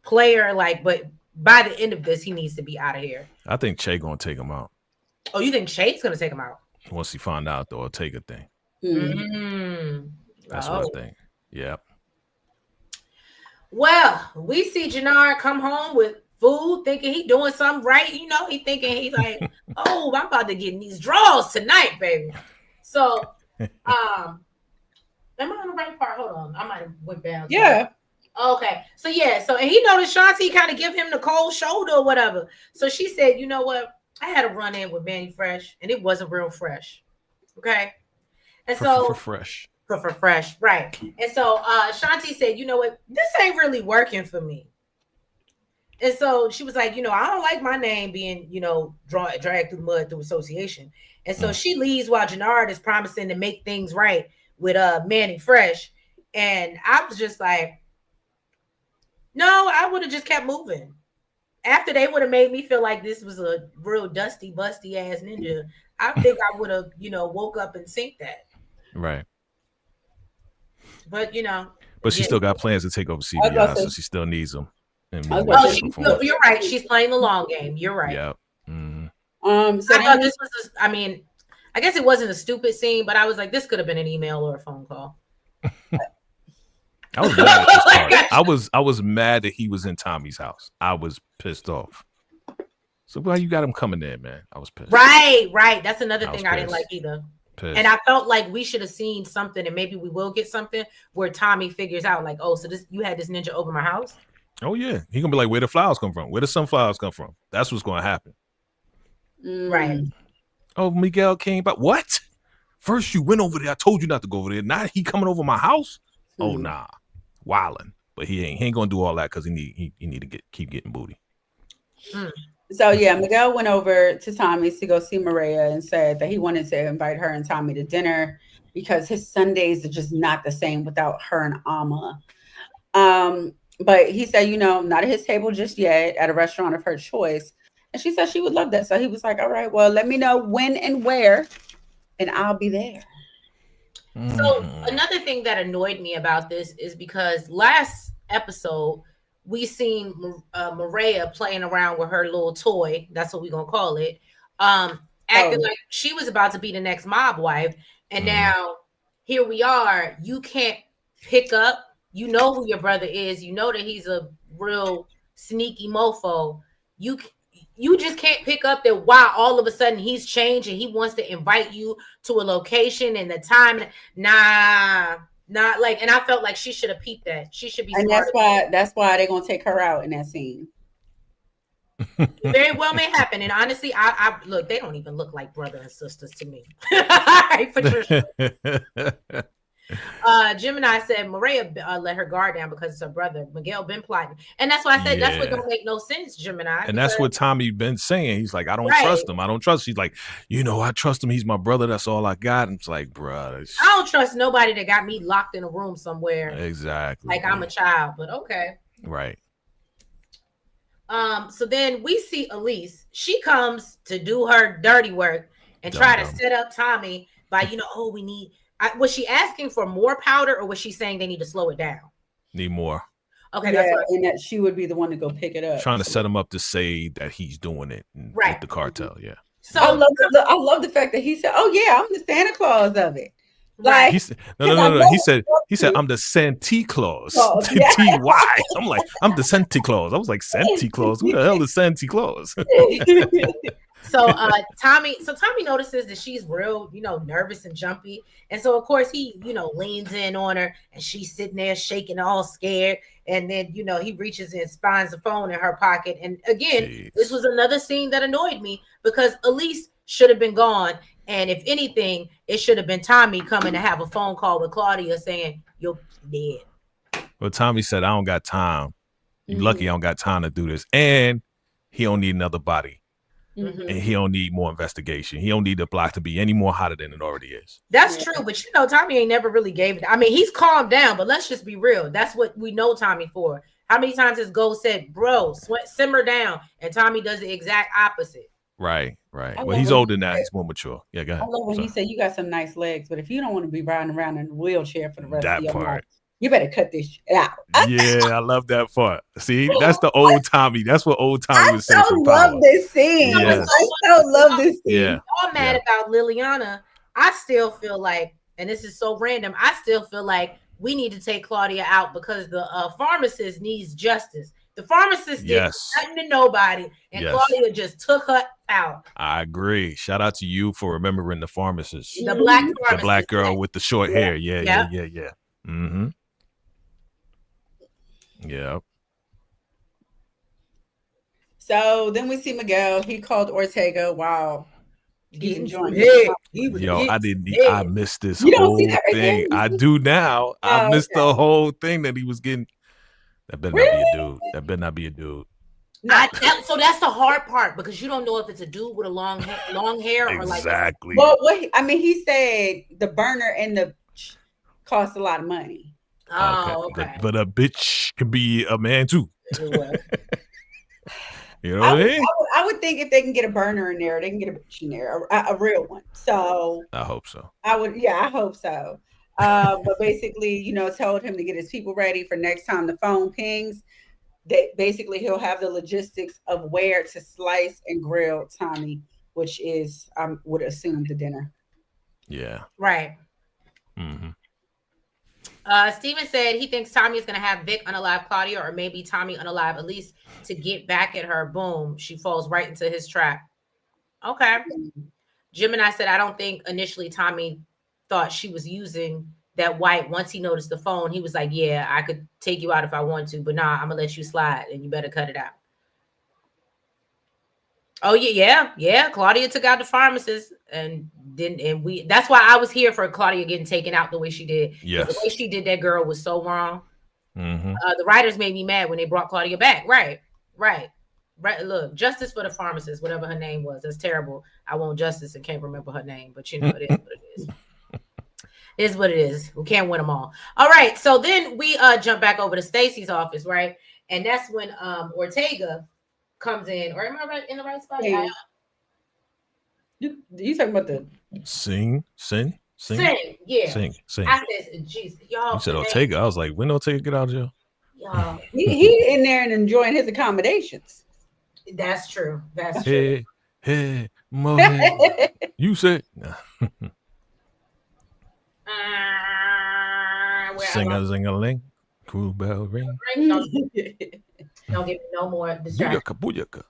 player. But by the end of this, he needs to be out of here. I think Che gonna take him out Oh, you think Shade's gonna take him out? once he find out the Ortega thing. Mhm. That's Oh. what I think. Yeah. Well, we see Jannard come home with food, thinking he doing something right. He thinking he's like, oh, I'm about to get in these draws tonight, baby. So, am I on the right part? Hold on, I might have went down. Yeah. Okay. So and he noticed Shanti kind of give him the cold shoulder or whatever. So she said, you know what? I had a run in with Manny Fresh, and it wasn't real fresh. Okay. And so For fresh. for fresh, right? And so Shanti said, you know what? This ain't really working for me. And so she was like, I don't like my name being, dragged through the mud through association. And so she leaves while Jannard is promising to make things right with Manny Fresh. And I was just like, no, I would have just kept moving. After they would have made me feel like this was a real dusty, busty ass ninja, I think I would have, woke up and seen that. Right. But But she yeah. still got plans to take over I was about CBI, to so say- she still needs them. And I was more about Oh, to ways say- to perform. you're right. She's playing the long game. You're right. Yeah. Mhm. So I then thought this was. I mean, I guess it wasn't a stupid scene, but I was like, this could have been an email or a phone call. I was mad at this Like, part. I was mad that he was in Tommy's house. I was pissed off. So why you got him coming in, man? I was pissed. Right. That's another I was thing I didn't pissed. like either. Pissed. And I felt like we should have seen something, and maybe we will get something where Tommy figures out, like, oh, so you had this ninja over my house. Oh yeah, he gonna be like, where the flowers come from? Where the sunflowers come from? That's what's gonna happen. Right. Oh, Miguel came back. What? First you went over there. I told you not to go over there. Now he coming over my house. Oh nah, wildin'. But he ain't gonna do all that because he need to keep getting booty. So yeah, Miguel went over to Tommy's to go see Maria and said that he wanted to invite her and Tommy to dinner because his Sundays are just not the same without her and Amma. But he said, not at his table just yet, at a restaurant of her choice. And she said she would love that. So he was like, all right, well, let me know when and where, and I'll be there. So another thing that annoyed me about this is because last episode we seen Maria playing around with her little toy. That's what we're gonna call it. Acting like she was about to be the next mob wife, and now here we are. You can't pick up. You know who your brother is. You know that he's a real sneaky mofo. You just can't pick up that wow, all of a sudden he's changed and he wants to invite you to a location and the time. Nah, not like. And I felt like she should have peeped that. She should be. And that's why they're gonna take her out in that scene. Very well may happen. And honestly, I look. They don't even look like brother and sisters to me. For sure. Gemini said Maria let her guard down because it's her brother. Miguel been plotting, and that's why I said that's what don't make no sense, Gemini. And that's what Tommy been saying. He's like, I don't trust him. I don't trust. She's like, I trust him. He's my brother. That's all I got. And it's like, bruh, I don't trust nobody that got me locked in a room somewhere. Exactly. Like I'm a child, but okay. Right. So then we see Elise. She comes to do her dirty work and try to set up Tommy by, we need. Was she asking for more powder, or was she saying they need to slow it down? Need more. Okay, yeah, and that she would be the one to go pick it up. Trying to set him up to say that he's doing it with the cartel. Yeah. So I love the fact that he said, "Oh yeah, I'm the Santa Claus of it." Like he said, no. He said, I'm the Santa Claus. T-Y. I'm like, I'm the Santa Claus. I was like, Santa Claus. Who the hell is Santa Claus? So Tommy notices that she's real, nervous and jumpy. And so of course he, leans in on her and she's sitting there shaking, all scared. And then, he reaches and finds the phone in her pocket. And again, this was another scene that annoyed me because Elise should have been gone. And if anything, it should have been Tommy coming to have a phone call with Claudia saying, you're dead. Well, Tommy said, I don't got time. You lucky I don't got time to do this. And he don't need another body. And he don't need more investigation. He don't need the block to be any more hotter than it already is. That's true, but Tommy ain't never really gave it. I mean, he's calmed down, but let's just be real. That's what we know Tommy for. How many times has Gold said, bro, simmer down, and Tommy does the exact opposite. Right. Well, he's older now. He's more mature. Yeah, go ahead. I love when he said, you got some nice legs, but if you don't want to be riding around in a wheelchair for the rest of your life, you better cut this shit out. Yeah, I love that part. See, that's the old Tommy. That's what old Tommy was saying. I love this scene. Yes. I so love this scene. Yeah. All mad about Liliana. I still feel like, and this is so random, I still feel like we need to take Claudia out because the pharmacist needs justice. The pharmacist did nothing to nobody, and Claudia just took her out. I agree. Shout out to you for remembering the pharmacist. The black pharmacist. The black girl with the short hair. Yeah. Mm-hmm. Yeah. So then we see Miguel. He called Ortega while he's enjoying I missed this whole thing. I do now. I missed the whole thing that he was getting. That better not be a dude. That better not be a dude. So that's the hard part because you don't know if it's a dude with a long hair or like exactly. Well, he said the burner and the cost a lot of money. Oh, okay. But a bitch could be a man too. You know what I mean? I would think if they can get a burner in there, they can get a bitch in there, a real one. So I hope so. I hope so. But basically, told him to get his people ready for next time the phone pings. Basically he'll have the logistics of where to slice and grill Tommy, which is would assume the dinner. Yeah. Right. Mm-hmm. Steven said he thinks Tommy is going to have Vic unalive Claudia, or maybe Tommy unalive Elise to get back at her. Boom. She falls right into his trap. Okay. Gemini said, I don't think initially Tommy thought she was using that white. Once he noticed the phone, he was like, yeah, I could take you out if I want to, but nah, I'm going to let you slide and you better cut it out. Oh, yeah. Claudia took out the pharmacist that's why I was here for Claudia getting taken out the way she did. Yes. The way she did that girl was so wrong. Mm-hmm. The writers made me mad when they brought Claudia back. Right. Look, justice for the pharmacist, whatever her name was. That's terrible. I want justice and can't remember her name, but it is what it is. It is what it is. We can't win them all. All right. So then we jump back over to Stacy's office, right? And that's when Ortega comes in. Or am I right in the right spot? Yeah. You talking about the sing? Yeah. Sing. I said, jeez, y'all. You said Ortega. I was like, when Ortega get out of jail? Y'all. he in there and enjoying his accommodations. That's true. That's true. Hey, Mohe. You said. Sing-a-ling, cool bell ring. Don't give me no more distractions. Booyaka.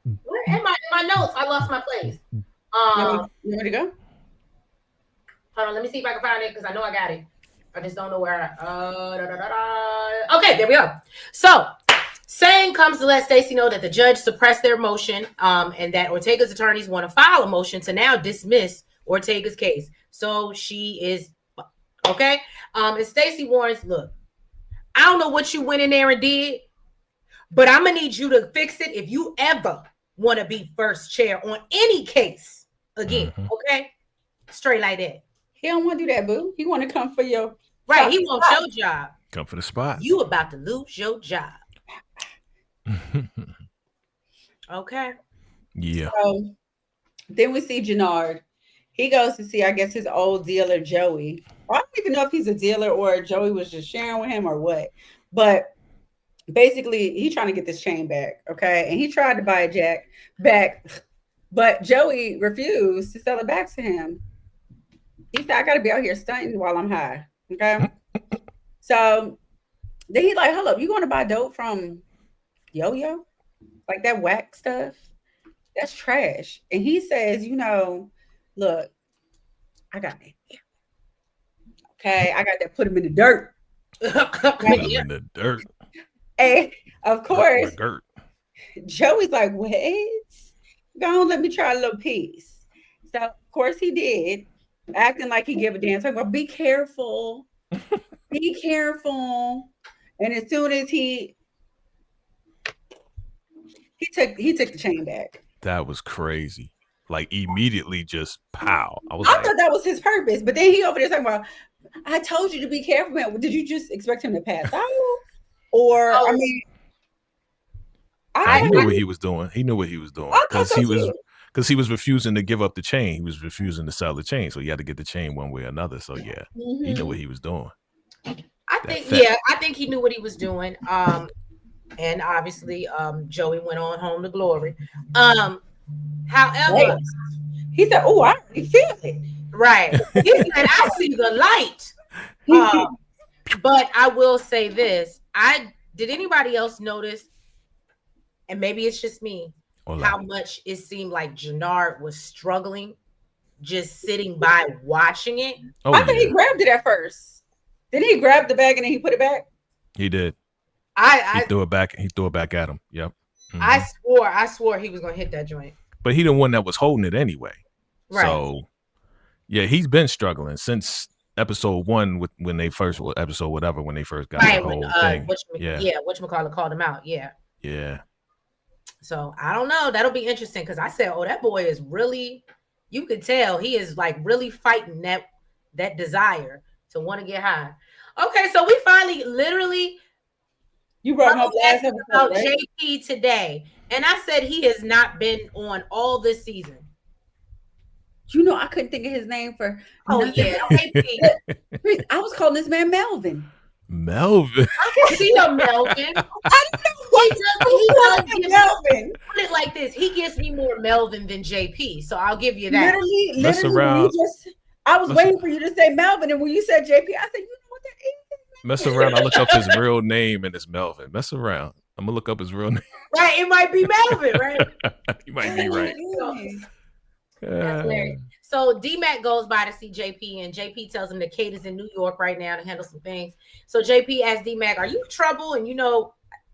Where am I in my notes? I lost my place. You want me to go? Hold on, let me see if I can find it because I know I got it. I just don't know where. Okay, there we go. So, Sang comes to let Stacey know that the judge suppressed their motion, and that Ortega's attorneys want to file a motion to now dismiss Ortega's case. So she is okay. And Stacey warns, look, I don't know what you went in there and did, but I'm gonna need you to fix it if you ever want to be first chair on any case again. Mm-hmm. Okay, straight like that. He don't want to do that, boo. He want to come for your right. He wants your job. Come for the spot. You about to lose your job. Okay. Yeah. So then we see Jannard. He goes to see, I guess, his old dealer, Joey. I don't even know if he's a dealer or Joey was just sharing with him or what. But basically, he's trying to get this chain back, okay? And he tried to buy it back, but Joey refused to sell it back to him. He said, I got to be out here stunting while I'm high, okay? So then he's like, hold up, you going to buy dope from Yo-Yo? Like that whack stuff? That's trash. And he says, look, I got that. Okay, I got that. Put him in the dirt. Put him in the dirt. And of course, Joey's like, what? Go on, let me try a little piece. So of course he did, acting like he gave a damn. Talking about, be careful. Be careful. And as soon as he took the chain back. That was crazy. Like immediately just pow. I thought that was his purpose, but then he over there talking about, I told you to be careful, man. Did you just expect him to pass out? Or I mean, he knew what he was doing. He knew what he was doing because he was refusing to give up the chain. He was refusing to sell the chain, so he had to get the chain one way or another. So yeah, he knew what he was doing. I think he knew what he was doing. And obviously, Joey went on home to glory. However, he said, "Oh, I already feel it." Right. He said, "I see the light." But I will say this: did anybody else notice? And maybe it's just me. How much it seemed like Jannard was struggling, just sitting by watching it. I think he grabbed it at first. Didn't he grab the bag and then he put it back? He did. He threw it back. He threw it back at him. Yep. Mm-hmm. I swore he was gonna hit that joint. But he the one that was holding it anyway. Right. So yeah, he's been struggling since episode 1 when they first got the whole thing. Whatchamacallit called him out. Yeah. Yeah. So I don't know. That'll be interesting because I said, that boy is really, you could tell he is like really fighting that desire to want to get high. Okay, so we finally literally You brought him I up was last asking episode, about right? JP today, and I said he has not been on all this season. You know, I couldn't think of his name for Oh nothing. yeah, JP. I was calling this man Melvin. Melvin. I can see him, Melvin. I don't know He does why give me, Melvin. put it like this. He gives me more Melvin than JP, so I'll give you that. Mess Literally, around. I was waiting for you to say Melvin, and when you said JP, I said, you know what that is? Mess around. I look up his real name and it's Melvin. Mess around. I'm gonna look up his real name. Right, it might be Melvin, right? You might be right. That's hilarious. So D-Mac goes by to see JP, and JP tells him that Kate is in New York right now to handle some things. So JP asks D-Mac, are you in trouble? And,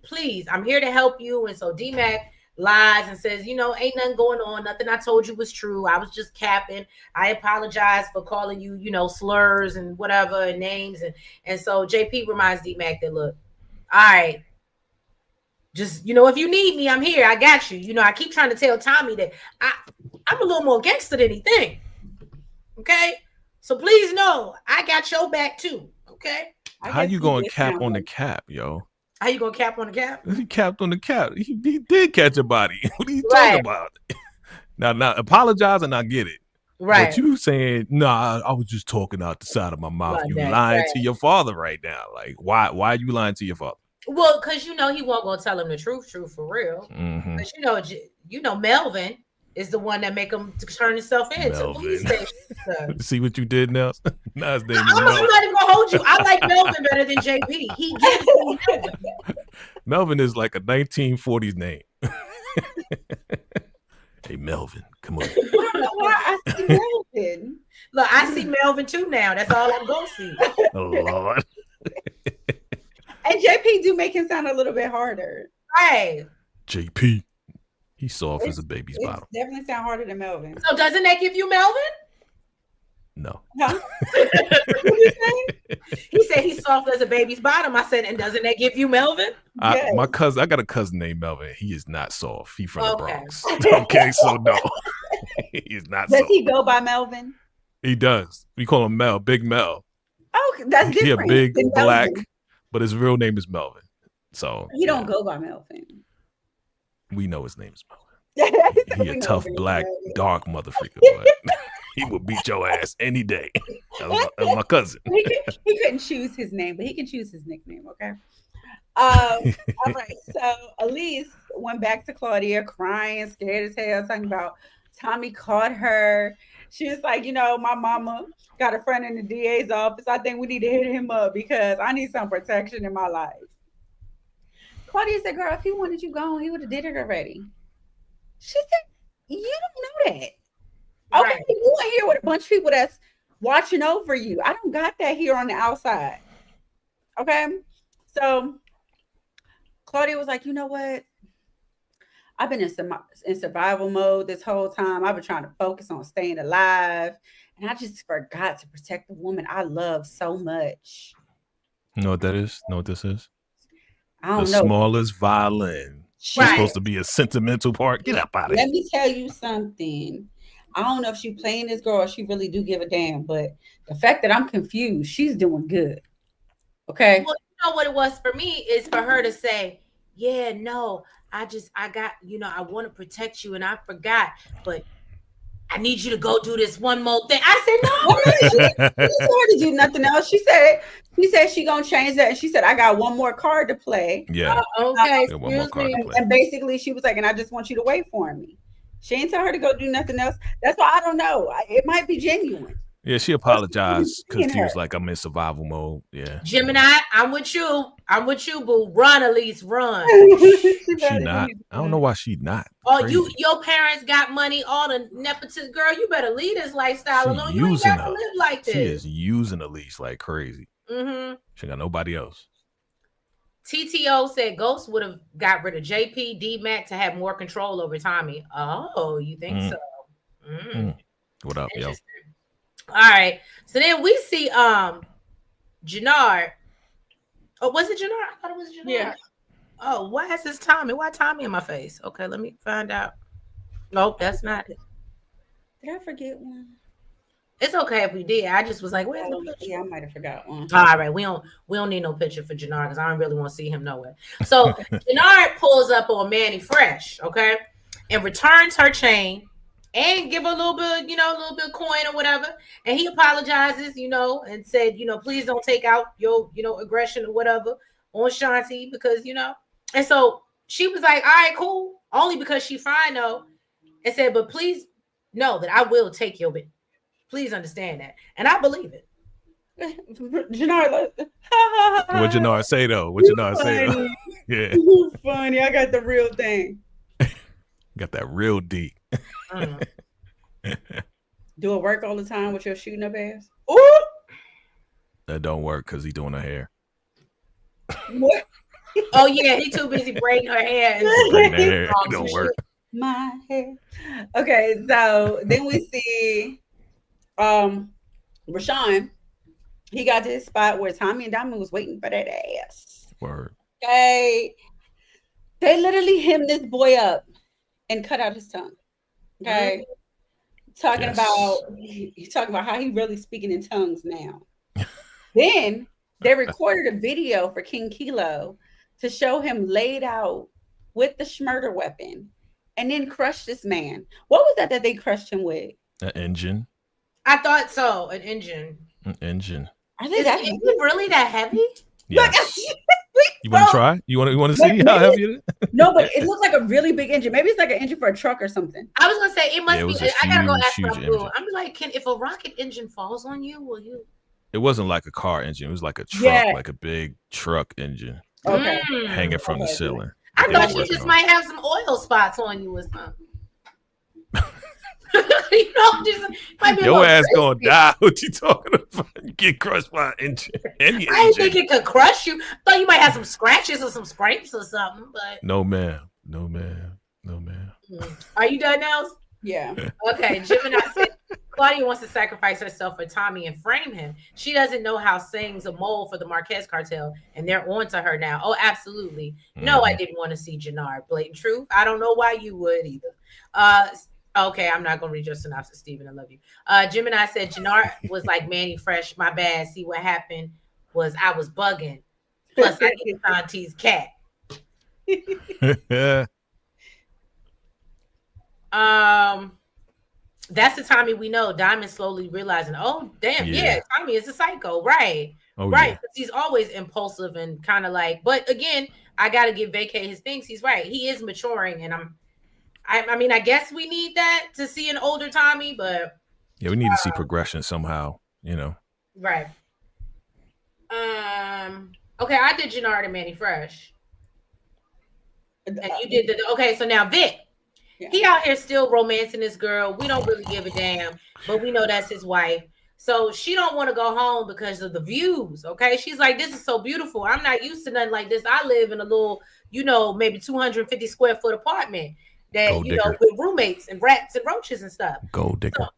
please, I'm here to help you. And so D-Mac lies and says, ain't nothing going on. Nothing I told you was true. I was just capping. I apologize for calling you, slurs and whatever and names. And so JP reminds D-Mac that, look, all right, just, if you need me, I'm here. I got you. I keep trying to tell Tommy that I'm a little more gangster than he think. Okay? So please know, I got your back too. Okay? How you going to cap on the cap, yo? How you going to cap on the cap? He capped on the cap. He did catch a body. What are you talking about? Now, apologize and I get it. Right. But you saying, nah, I was just talking out the side of my mouth. Like you that, lying right. to your father right now. Like, why are you lying to your father? Well, because he won't go tell him the truth for real. Mm-hmm. But Melvin is the one that make him turn himself in to police station. See what you did now? Now his name is I'm Melvin. not even gonna hold you. I like Melvin better than JP. He gives me Melvin. Melvin is like a 1940s name. Hey, Melvin, come on. Why I see Melvin? Look, I see Melvin too now. That's all I'm gonna see. Oh, Lord. And JP do make him sound a little bit harder. Right. JP. He's soft as a baby's bottom. Definitely sound harder than Melvin. So doesn't that give you Melvin? No. Huh? He said he's soft as a baby's bottom. I said, and doesn't that give you Melvin? Yes. My cousin, I got a cousin named Melvin. He is not soft. He from the Okay. Bronx. Okay, so no. He is not Does soft. he go by Melvin? He does. We call him Mel, Big Mel. Oh, that's He a different. big than black, Melvin. but his real name is Melvin. So He don't go by Melvin. we know his name is Melvin. We He a know tough, his black, name. dark motherfucker. But he will beat your ass any day. That was my cousin. He couldn't choose his name, but he can choose his nickname. Okay. All right. So Elise went back to Claudia, crying, scared as hell, talking about Tommy caught her. She was like, my mama got a friend in the DA's office. I think we need to hit him up because I need some protection in my life. Claudia said, girl, if he wanted you gone, he would have did it already. She said, you don't know that. Okay, Right. you in here with a bunch of people that's watching over you. I don't got that here on the outside. Okay. So Claudia was like, you know what? I've been in survival mode this whole time. I've been trying to focus on staying alive. And I just forgot to protect the woman I love so much. You know what that is? Know what this is? I don't The know. smallest violin. She- It's supposed to be a sentimental part. Get up out of here. Let me tell you something. I don't know if she's playing this girl or she really do give a damn, but the fact that I'm confused, she's doing good. Okay. Well, you know what it was for me is for her to say, yeah, no, I got, I want to protect you and I forgot, but I need you to go do this one more thing. I said, no. She told her to do nothing else. She said she gonna change that. And she said, I got one more card to play. Yeah. Okay, Yeah, one more excuse card me. to play. And basically she was like, and I just want you to wait for me. She ain't tell her to go do nothing else. That's why I don't know. It might be genuine. Yeah, she apologized because in she was her. like, I'm in survival mode. Yeah. Gemini, I'm with you. I'm with you, boo. Run, Elise, run. She not. I don't know why she not. Oh, Crazy. your parents got money, all the nepotism. Girl, you better leave this lifestyle She alone. You ain't using got to her. live like this. She is using Elise like crazy. Mm-hmm. She got nobody else. TTO said Ghost would have got rid of JP, D-Mac to have more control over Tommy. Oh, you think so? What up, yo? Interesting. All right. So then we see Jannard. Oh, was it Jannard? I thought it was Jannard. Yeah. Oh, why is this Tommy? Why Tommy in my face? Okay, let me find out. Nope, that's not it. Did I forget one? It's okay if we did. I just was like, where's the picture? Yeah, I might have forgot one. All right, we don't need no picture for Jannard because I don't really want to see him nowhere. So Jannard pulls up on Manny Fresh, okay, and returns her chain and give her a little bit, a little bit of coin or whatever. And he apologizes, and said, please don't take out your, aggression or whatever on Shanti because, And so she was like, all right, cool. Only because she fine though, and said, but please know that I will take your bit. Please understand that, and I believe it. Jannard, What Jannard say though? What Jannard say though? Yeah, you funny. I got the real thing. Got that real D. Do it work all the time with your shooting up ass? Ooh. That don't work because he doing her hair. What? Oh yeah, he too busy braiding her hair. Braiding her hair. It don't work. My hair. Okay, so then we see Rashawn. He got to his spot where Tommy and Diamond was waiting for that ass. Word. Okay. They literally hemmed this boy up and cut out his tongue. Okay. Talking about how he really speaking in tongues now. Then they recorded a video for King Kilo to show him laid out with the schmurder weapon and then crushed this man. What was that they crushed him with? An engine. I thought so. An engine. An engine. Are they Is that it really that heavy? Yes. You want to try? You want to see how heavy it is? No, but it looks like a really big engine. Maybe it's like an engine for a truck or something. I was gonna say it must be. I gotta go ask huge my boo. engine. I'm like, if a rocket engine falls on you, will you? It wasn't like a car engine. It was like a truck, like a big truck engine Okay. hanging from the ceiling. I They thought were you just working on might have some oil spots on you or something. Just might be a Your little ass crazy. gonna die. What you talking about? You get crushed by an engine. Any I didn't engine. think it could crush you. I thought you might have some scratches or some scrapes or something. But No man. No man. No man. are you done now? Yeah. Okay, Gemini said Claudia wants to sacrifice herself for Tommy and frame him. She doesn't know how Sing's a mole for the Marquez cartel, and they're on to her now. Oh, absolutely. No, I didn't want to see Jannard. Blatant truth. I don't know why you would either. Okay, I'm not gonna read your synopsis, Stephen. I love you. Gemini said Jannard was like Manny Fresh. My bad. See what happened was I was bugging. Plus, I get Shanti's cat. That's the Tommy we know. Diamond slowly realizing, oh damn, yeah, Tommy is a psycho, right? Right, because he's always impulsive and kind of like. But again, I gotta give VACAY his things. He's right. He is maturing, and I mean, I guess we need that to see an older Tommy, but yeah, we need to see progression somehow. Right. Okay, I did Jannard and Manny Fresh, and you did the. Okay, so now Vic. Yeah. He out here still romancing this girl. We don't really give a damn, but we know that's his wife. So she don't want to go home because of the views. Okay. She's like, this is so beautiful. I'm not used to nothing like this. I live in a little, maybe 250 square foot apartment that, with roommates and rats and roaches and stuff. Gold digger.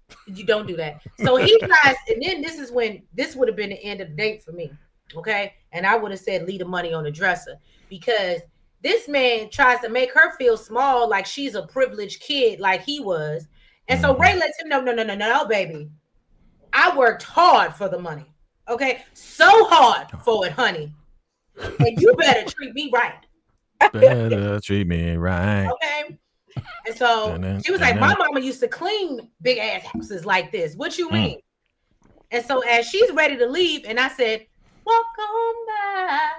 So, you don't do that. So he tries, and then this is when this would have been the end of the date for me. Okay. And I would have said, leave the money on the dresser, because this man tries to make her feel small, like she's a privileged kid, like he was. And so Ray lets him know, no, baby. I worked hard for the money. Okay. So hard for it, honey. And you better treat me right. Better treat me right. Okay. And so she was like, my mama used to clean big ass houses like this. What you mean? And so as she's ready to leave, and I said, welcome back.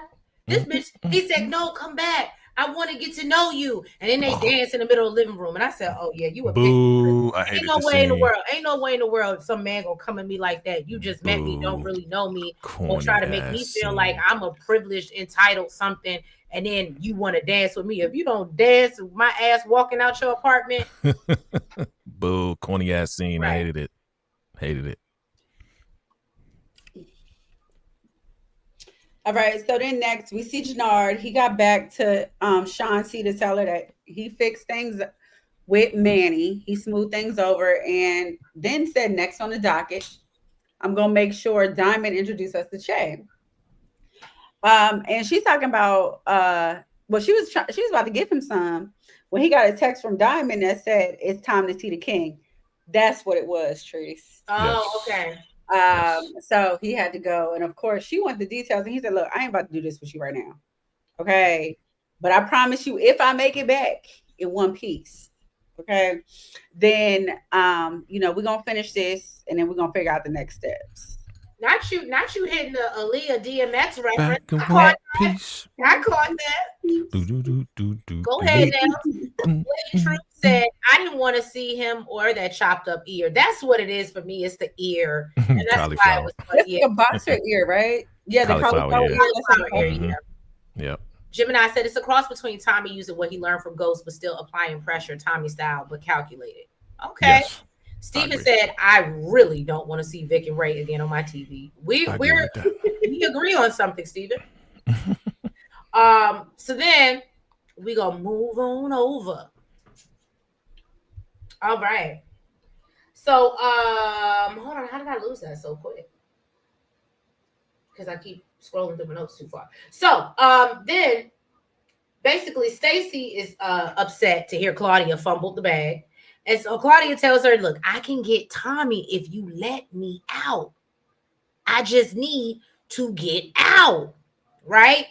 This bitch, he said, no, come back. I want to get to know you. And then they dance in the middle of the living room. And I said, oh, yeah, you a boo. I ain't no way in the world. Ain't no way in the world some man gonna come at me like that. You just met me, don't really know me, or try to make me feel like I'm a privileged, entitled something. And then you want to dance with me. If you don't dance with my ass walking out your apartment. Boo, corny ass scene. Right. I hated it. Hated it. All right, so then next we see Jannard. He got back to Shanti to tell her that he fixed things with Manny. He smoothed things over, and then said next on the docket, I'm gonna make sure Diamond introduce us to Che. And she's talking about she was about to give him some when he got a text from Diamond that said it's time to see the king. That's what it was, Treese. Oh, Yes. okay. So he had to go, and of course, she wanted the details, and he said, "Look, I ain't about to do this with you right now, okay? But I promise you, if I make it back in one piece, okay, then we're gonna finish this, and then we're gonna figure out the next steps." Not you hitting the Aaliyah DMX reference. Back in I one caught piece. that. Go ahead now. Lady Truth said, I didn't want to see him or that chopped up ear. That's what it is for me. It's the ear. And that's why it Cauliflower. was That's funny. like a boxer ear, right? Yeah, the Cauliflower cauliflower ear. ear. That's like a Cauliflower ear, boxer. yeah. Yep. Gemini said it's a cross between Tommy using what he learned from Ghost, but still applying pressure, Tommy style, but calculated. Okay. Yes. Stephen agree. said, I really don't want to see Vic and Ray again on my TV. We agree on something, Stephen. So then we gonna move on over. All right. So hold on, how did I lose that so quick? Because I keep scrolling through my notes too far. So then basically Stacy is upset to hear Claudia fumbled the bag. And so Claudia tells her, look, I can get Tommy if you let me out. I just need to get out. Right?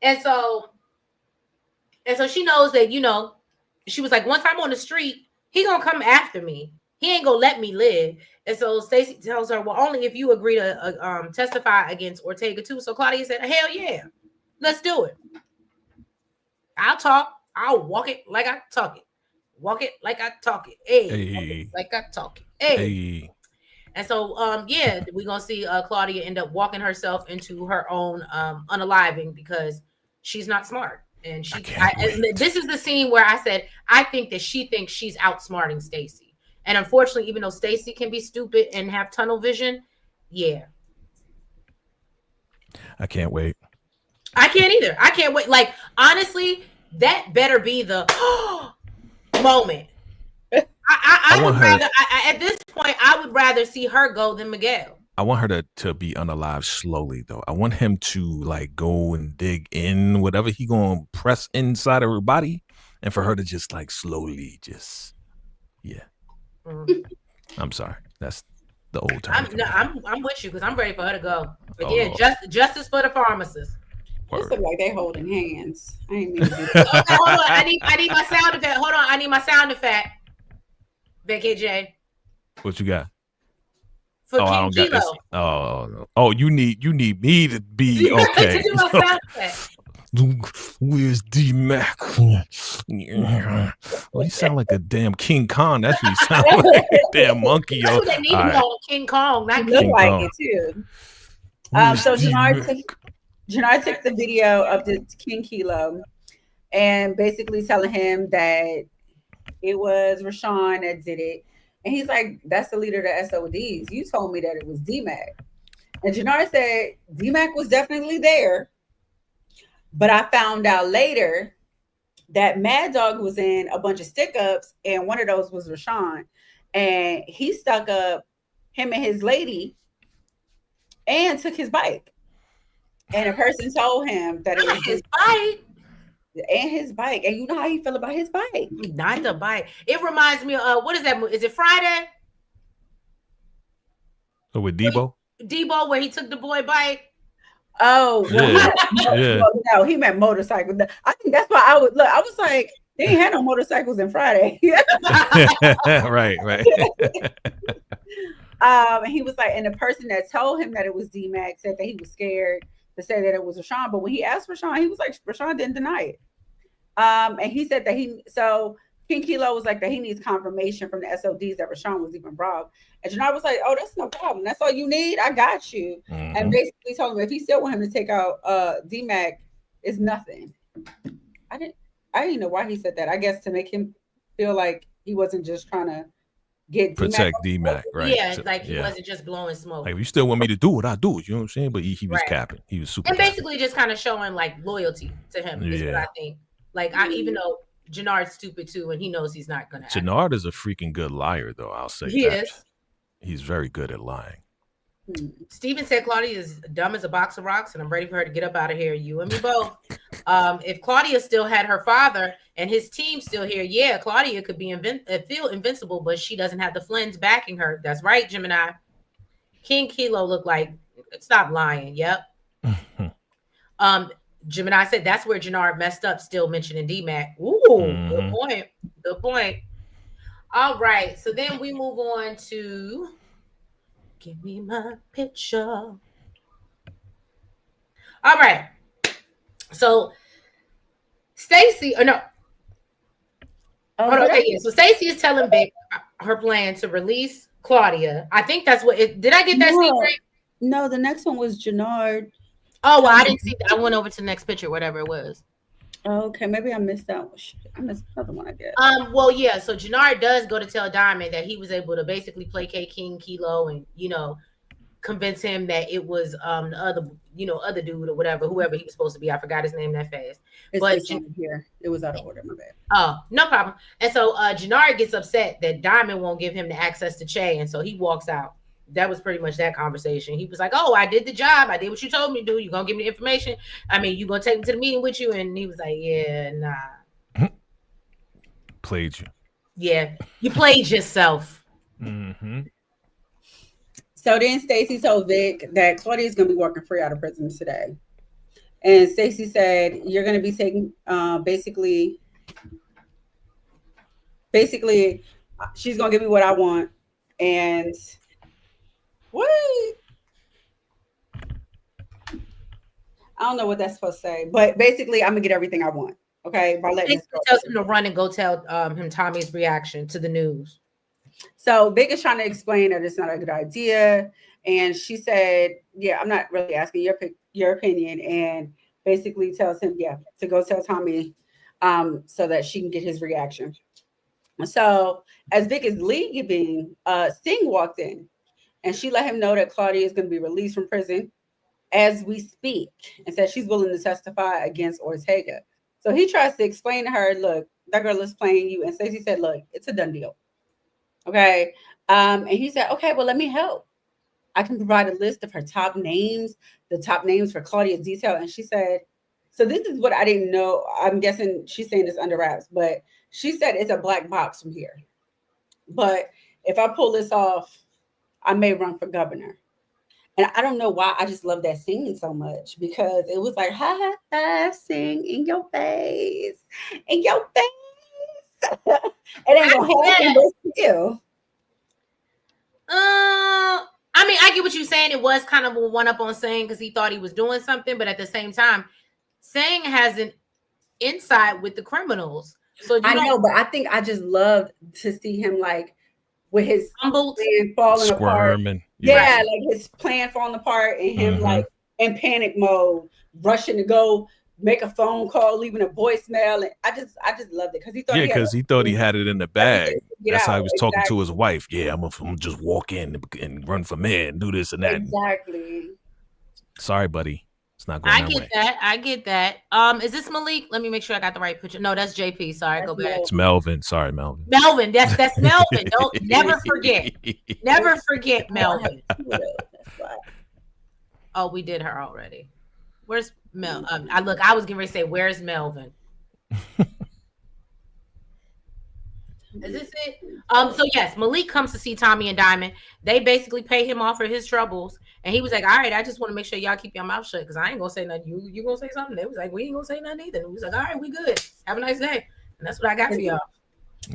And so she knows that, she was like, once I'm on the street, he gonna come after me. He ain't gonna let me live. And so Stacy tells her, well, only if you agree to testify against Ortega too. So Claudia said, hell yeah, let's do it. I'll talk. I'll walk it like I talk it. Walk it like I talk it. Hey. Like I talk it. Hey. And so, we're going to see Claudia end up walking herself into her own unaliving because she's not smart. And this is the scene where I said, I think that she thinks she's outsmarting Stacy. And unfortunately, even though Stacy can be stupid and have tunnel vision, yeah. I can't wait. I can't either. I can't wait. Like, honestly, that better be the moment. I would rather, at this point, I would rather see her go than Miguel. I want her to be unalive slowly, though. I want him to like go and dig in whatever he gonna press inside of her body, and for her to just like slowly, I'm sorry, that's the old time. I'm with you because I'm ready for her to go. But justice for the pharmacist. It look like they holding hands. I ain't mean to do that. Okay, hold on. I need my sound effect. Hold on. I need my sound effect. VACAY-J. What you got? For King I don't got this. Kilo. Oh, you need me to be okay. To do my sound effect. Where's D-Mac? Well, you sound like a damn King Kong. That's what you sound like. A damn monkey. That's what they need to call King Kong, not King like Kong. It too. So Janard took the video of the King Kilo and basically telling him that it was Rashawn that did it. And he's like, that's the leader of the SODs. You told me that it was D-Mac. And Janard said, D-Mac was definitely there. But I found out later that Mad Dog was in a bunch of stick-ups, and one of those was Rashawn. And he stuck up him and his lady and took his bike. And a person told him that it was his bike. And his bike. And you know how he felt about his bike. Not the bike. It reminds me of, what is that movie? Is it Friday? So with Debo? Debo, where he took the boy bike. Oh, yeah. No, he meant motorcycle. I think that's why I was like, they ain't had no motorcycles in Friday. Right. And he was like, and the person that told him that it was D-Mac said that he was scared to say that it was Rashawn. But when he asked Rashawn, he was like, Rashawn didn't deny it. And he said that so King Kilo was like that he needs confirmation from the SODs that Rashawn was even robbed. And Janard was like, oh, that's no problem. That's all you need. I got you. Mm-hmm. And basically told him if he still want him to take out D-Mac, it's nothing. I didn't know why he said that. I guess to make him feel like he wasn't just trying to protect D-Mac, right? Yeah, like he wasn't just blowing smoke. Like, if you still want me to do what I do, you know what I'm saying? But he was capping. He was super. And basically just kind of showing like loyalty to him is what I think. Like, even though Janard's stupid too, and he knows he's not gonna. Janard is a freaking good liar, though. I'll say he is. He's very good at lying. Steven said Claudia is dumb as a box of rocks, and I'm ready for her to get up out of here. You and me both. If Claudia still had her father and his team still here, yeah, Claudia could be feel invincible, but she doesn't have the Flynns backing her. That's right, Gemini. King Kilo looked like, stop lying. Yep. Gemini said that's where Jannard messed up, still mentioning D-Mac. Ooh, good point. Good point. All right. So then we move on to give me my picture. All right. So Stacy, or no. Oh, okay, yeah. So Stacy is telling Vic her plan to release Claudia. I think that's what it did. I get that scene right? No, the next one was Jannard. Oh, well, I didn't see that. I went over to the next picture, whatever it was. Okay, maybe I missed that one. I missed another one, I guess. Well, yeah. So Jannard does go to tell Diamond that he was able to basically placate King Kilo and convince him that it was the other dude or whatever, whoever he was supposed to be. I forgot his name that fast. But here, it was out of order. My bad. Oh, no problem. And so Jannard gets upset that Diamond won't give him the access to Che, and so he walks out. That was pretty much that conversation. He was like, "Oh, I did the job. I did what you told me to do. You gonna give me the information? I mean, you gonna take me to the meeting with you?" And he was like, "Yeah, nah." Played you. Yeah, you played yourself. So then Stacy told Vic that Claudia is going to be working free out of prison today. And Stacy said, you're going to be taking, basically, she's going to give me what I want. And what? I don't know what that's supposed to say. But basically, I'm going to get everything I want. Okay? By letting Stacy tells him to run and go tell him Tommy's reaction to the news. So Vic is trying to explain that it's not a good idea. And she said, yeah, I'm not really asking your opinion. And basically tells him, yeah, to go tell Tommy so that she can get his reaction. So as Vic is leaving, Sting walked in and she let him know that Claudia is going to be released from prison as we speak and said she's willing to testify against Ortega. So he tries to explain to her, look, that girl is playing you. And Stacey said, look, it's a done deal. Okay. And he said, okay, well, let me help. I can provide a list of her top names, the top names for Claudia's detail. And she said, so this is what I didn't know. I'm guessing she's saying this under wraps, but she said it's a black box from here. But if I pull this off, I may run for governor. And I don't know why I just love that singing so much because it was like, ha, ha, sing in your face, in your face. It ain't gonna happen, but still. I mean, I get what you're saying. It was kind of a one-up on Sang because he thought he was doing something, but at the same time, Sang has an insight with the criminals. So I know, but I think I just loved to see him like with his plan falling apart. Yeah, like his plan falling apart and him like in panic mode, rushing to go make a phone call, leaving a voicemail, and I just loved it because he thought he had it in the bag. That's how he was talking to his wife. Yeah, I'm gonna just walk in and run for mayor and do this and that. Exactly. Sorry, buddy, it's not going. I get that. Is this Malik? Let me make sure I got the right picture. No, that's JP. Sorry, that's go back. It's Melvin. Sorry, Melvin. Melvin. That's Melvin. Don't never forget. Never forget Melvin. Oh, we did her already. Where's Mel? I was getting ready to say, where's Melvin? Is this it? So yes, Malik comes to see Tommy and Diamond. They basically pay him off for his troubles. And he was like, all right, I just want to make sure y'all keep your mouth shut because I ain't gonna say nothing. You gonna say something? They was like, we ain't gonna say nothing either. And he was like, all right, we good. Have a nice day. And that's what I got for y'all.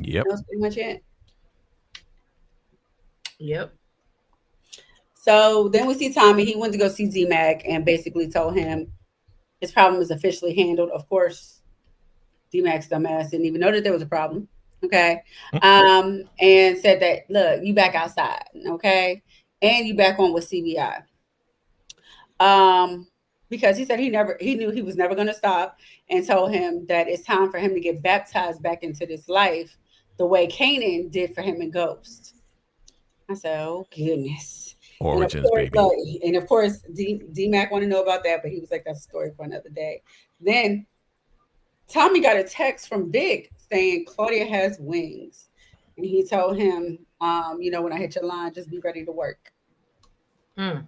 Yep. That was pretty much it. Yep. So then we see Tommy. He went to go see D-Mac and basically told him his problem is officially handled. Of course, D-Mac's dumbass didn't even know that there was a problem. Okay. And said that, look, you back outside. Okay. And you back on with CBI. Because he said he knew he was never going to stop and told him that it's time for him to get baptized back into this life the way Kanan did for him in Ghost. I said, oh, goodness. Origins, baby. And of course, D-Mac want to know about that, but he was like, that's a story for another day. Then Tommy got a text from Vic saying Claudia has wings. And he told him, when I hit your line, just be ready to work. Mm.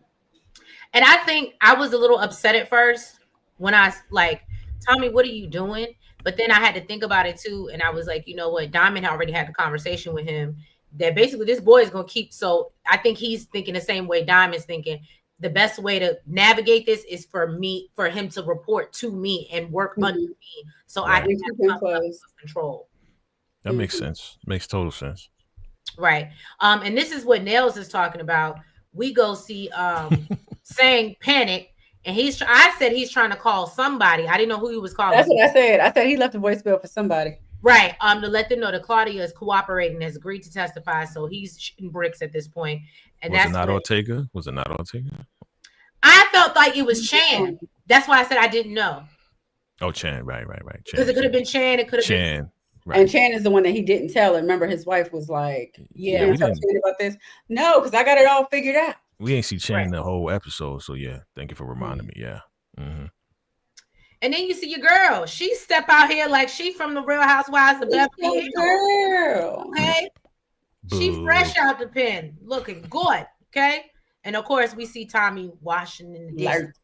And I think I was a little upset at first when I like, Tommy, what are you doing? But then I had to think about it too. And I was like, you know what? Diamond already had a conversation with him that basically this boy is going to keep. So I think he's thinking the same way Diamond's thinking. The best way to navigate this is for him to report to me and work under me. So I Right. can And have keep him some level close. of control. That makes sense. Makes total sense. Right. And this is what Nails is talking about. We go see saying panic, and I said he's trying to call somebody. I didn't know who he was calling. That's what I said. I said he left a voicemail for somebody. Right. To let them know that Claudia is cooperating, has agreed to testify. So he's shooting bricks at this point. And Was that's it not when Ortega? Was it not Ortega? I felt like it was Chan. That's why I said I didn't know. Oh, Chan. Right. Because it could have been Chan. It could have been Chan. Right. And Chan is the one that he didn't tell. And remember, his wife was like, Yeah, "You we didn't didn't. tell Chan about this." No, because I got it all figured out. We ain't see Chan Right. the whole episode. So yeah, thank you for reminding me. Yeah. Mm-hmm. And then you see your girl. She step out here like she from the Real Housewives of Beverly Hills. Girl. Okay. She fresh out the pen, looking good. Okay. And of course, we see Tommy washing in the distance,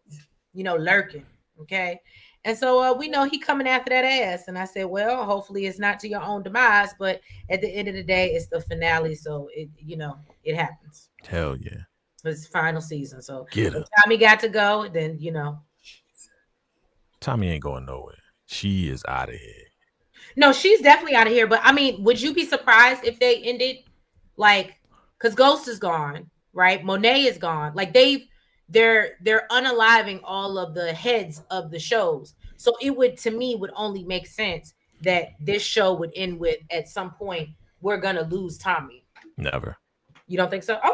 lurking. Okay. And so we know he coming after that ass. And I said, well, hopefully it's not to your own demise, but at the end of the day, it's the finale. So it happens. Hell yeah. It's final season. So Get her. Tommy got to go, then Tommy ain't going nowhere. She is out of here. No, she's definitely out of here. But I mean, would you be surprised if they ended because Ghost is gone, right? Monet is gone. Like they're unaliving all of the heads of the shows. So it would only make sense that this show would end with at some point we're gonna lose Tommy. Never. You don't think so? Okay.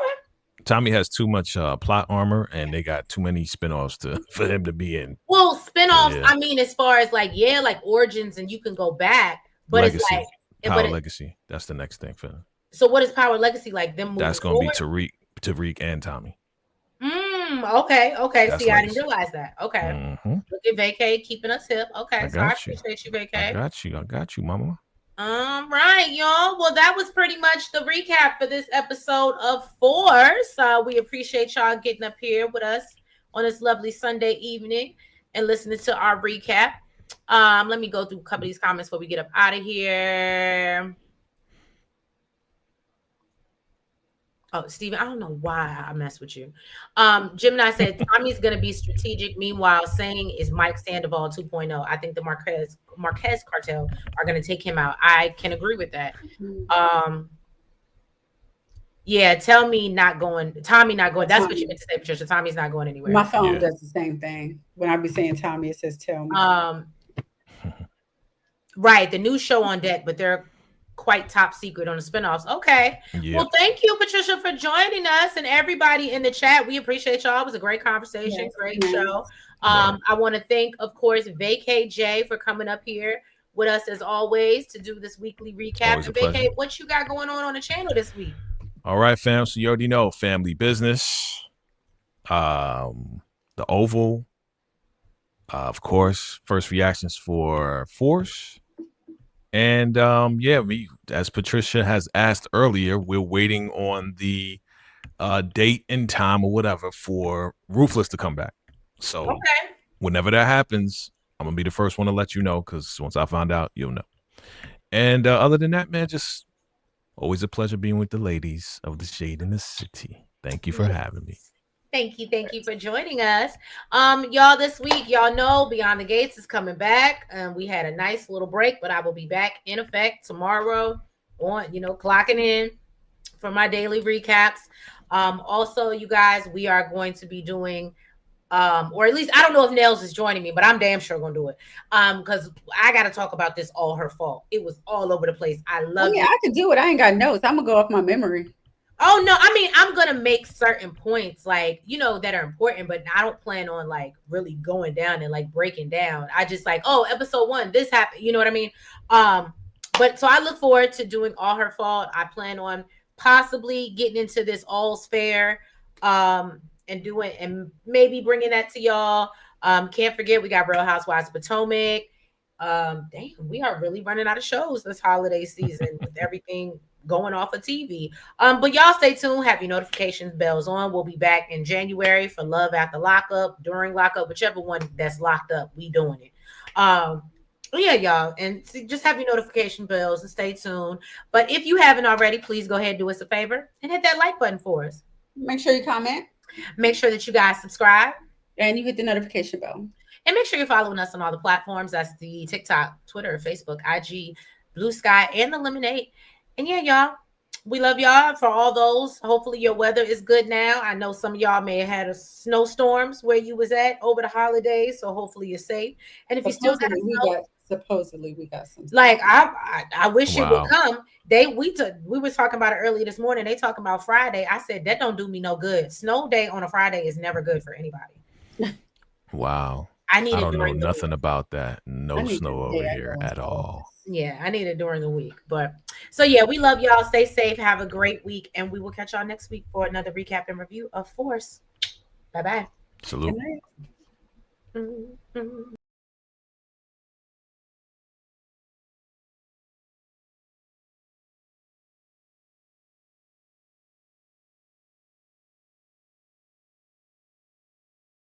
Tommy has too much plot armor, and they got too many spinoffs for him to be in. Well, spinoffs. Yeah. I mean, as far as like origins, and you can go back, but Legacy. it's like Power Legacy. That's the next thing for them. So what is Power Legacy like? Them That's going to be Tariq, and Tommy. Okay. That's See, legacy. I didn't realize that. Okay. Mm-hmm. Look at Vacay keeping us hip. Okay, I appreciate you, Vacay. I got you, mama. All right, y'all. Well, that was pretty much the recap for this episode of Force. We appreciate y'all getting up here with us on this lovely Sunday evening and listening to our recap. Let me go through a couple of these comments before we get up out of here. Oh, Steven, I don't know why I mess with you. Gemini said Tommy's going to be strategic. Meanwhile, saying is Mike Sandoval 2.0. I think the Marquez cartel are going to take him out. I can agree with that. Yeah, Tommy not going. That's what you meant to say, Patricia. Tommy's not going anywhere. My phone does the same thing. When I be saying Tommy, it says tell me. Right, the new show on deck, but they're quite top secret on the spinoffs. Okay. Yeah. Well, thank you, Patricia, for joining us and everybody in the chat. We appreciate y'all. It was a great conversation, great show. I want to thank, of course, VACAY-J for coming up here with us as always to do this weekly recap. And VACAY, what you got going on the channel this week? All right, fam. So you already know family business. The Oval. Of course, first reactions for Force. And we, as Patricia has asked earlier, we're waiting on the date and time or whatever for Ruthless to come back. So whenever that happens, I'm gonna be the first one to let you know, because once I find out, you'll know. And other than that, man, just always a pleasure being with the ladies of the Shade in the City. Thank you for having me. Thank you for joining us. Y'all, this week, y'all know Beyond the Gates is coming back. We had a nice little break, but I will be back in effect tomorrow on, clocking in for my daily recaps. Also, you guys, we are going to be doing, or at least I don't know if Nails is joining me, but I'm damn sure gonna do it. Because I gotta talk about this all her fault. It was all over the place. I love it. Yeah, I can do it. I ain't got notes. I'm gonna go off my memory. Oh no, I mean, I'm gonna make certain points that are important, but I don't plan on really going down and breaking down. I just episode 1, this happened, you know what I mean? But so I look forward to doing all her fault. I plan on possibly getting into this All's Fair and maybe bringing that to y'all. Can't forget we got Real Housewives of Potomac. Damn, we are really running out of shows this holiday season with everything going off of TV. But y'all stay tuned. Have your notifications bells on. We'll be back in January for Love After Lockup, during lockup, whichever one that's locked up, we doing it. Yeah, y'all, and just have your notification bells and stay tuned. But if you haven't already, please go ahead and do us a favor and hit that like button for us. Make sure you comment. Make sure that you guys subscribe. And you hit the notification bell. And make sure you're following us on all the platforms. That's the TikTok, Twitter, Facebook, IG, Blue Sky, and the Lemonade. And yeah, y'all, we love y'all for all those. Hopefully your weather is good now. I know some of y'all may have had a snowstorms where you was at over the holidays, so hopefully you're safe. And if you still got supposedly we got some. Like I wish it would come. We was talking about it earlier this morning. They talking about Friday. I said that don't do me no good. Snow day on a Friday is never good for anybody. Wow. I don't know nothing about that. No snow over here at all. Yeah, I need it during the week. But so yeah, we love y'all. Stay safe. Have a great week. And we will catch y'all next week for another recap and review of Force. Bye-bye. Salute. Mm-hmm.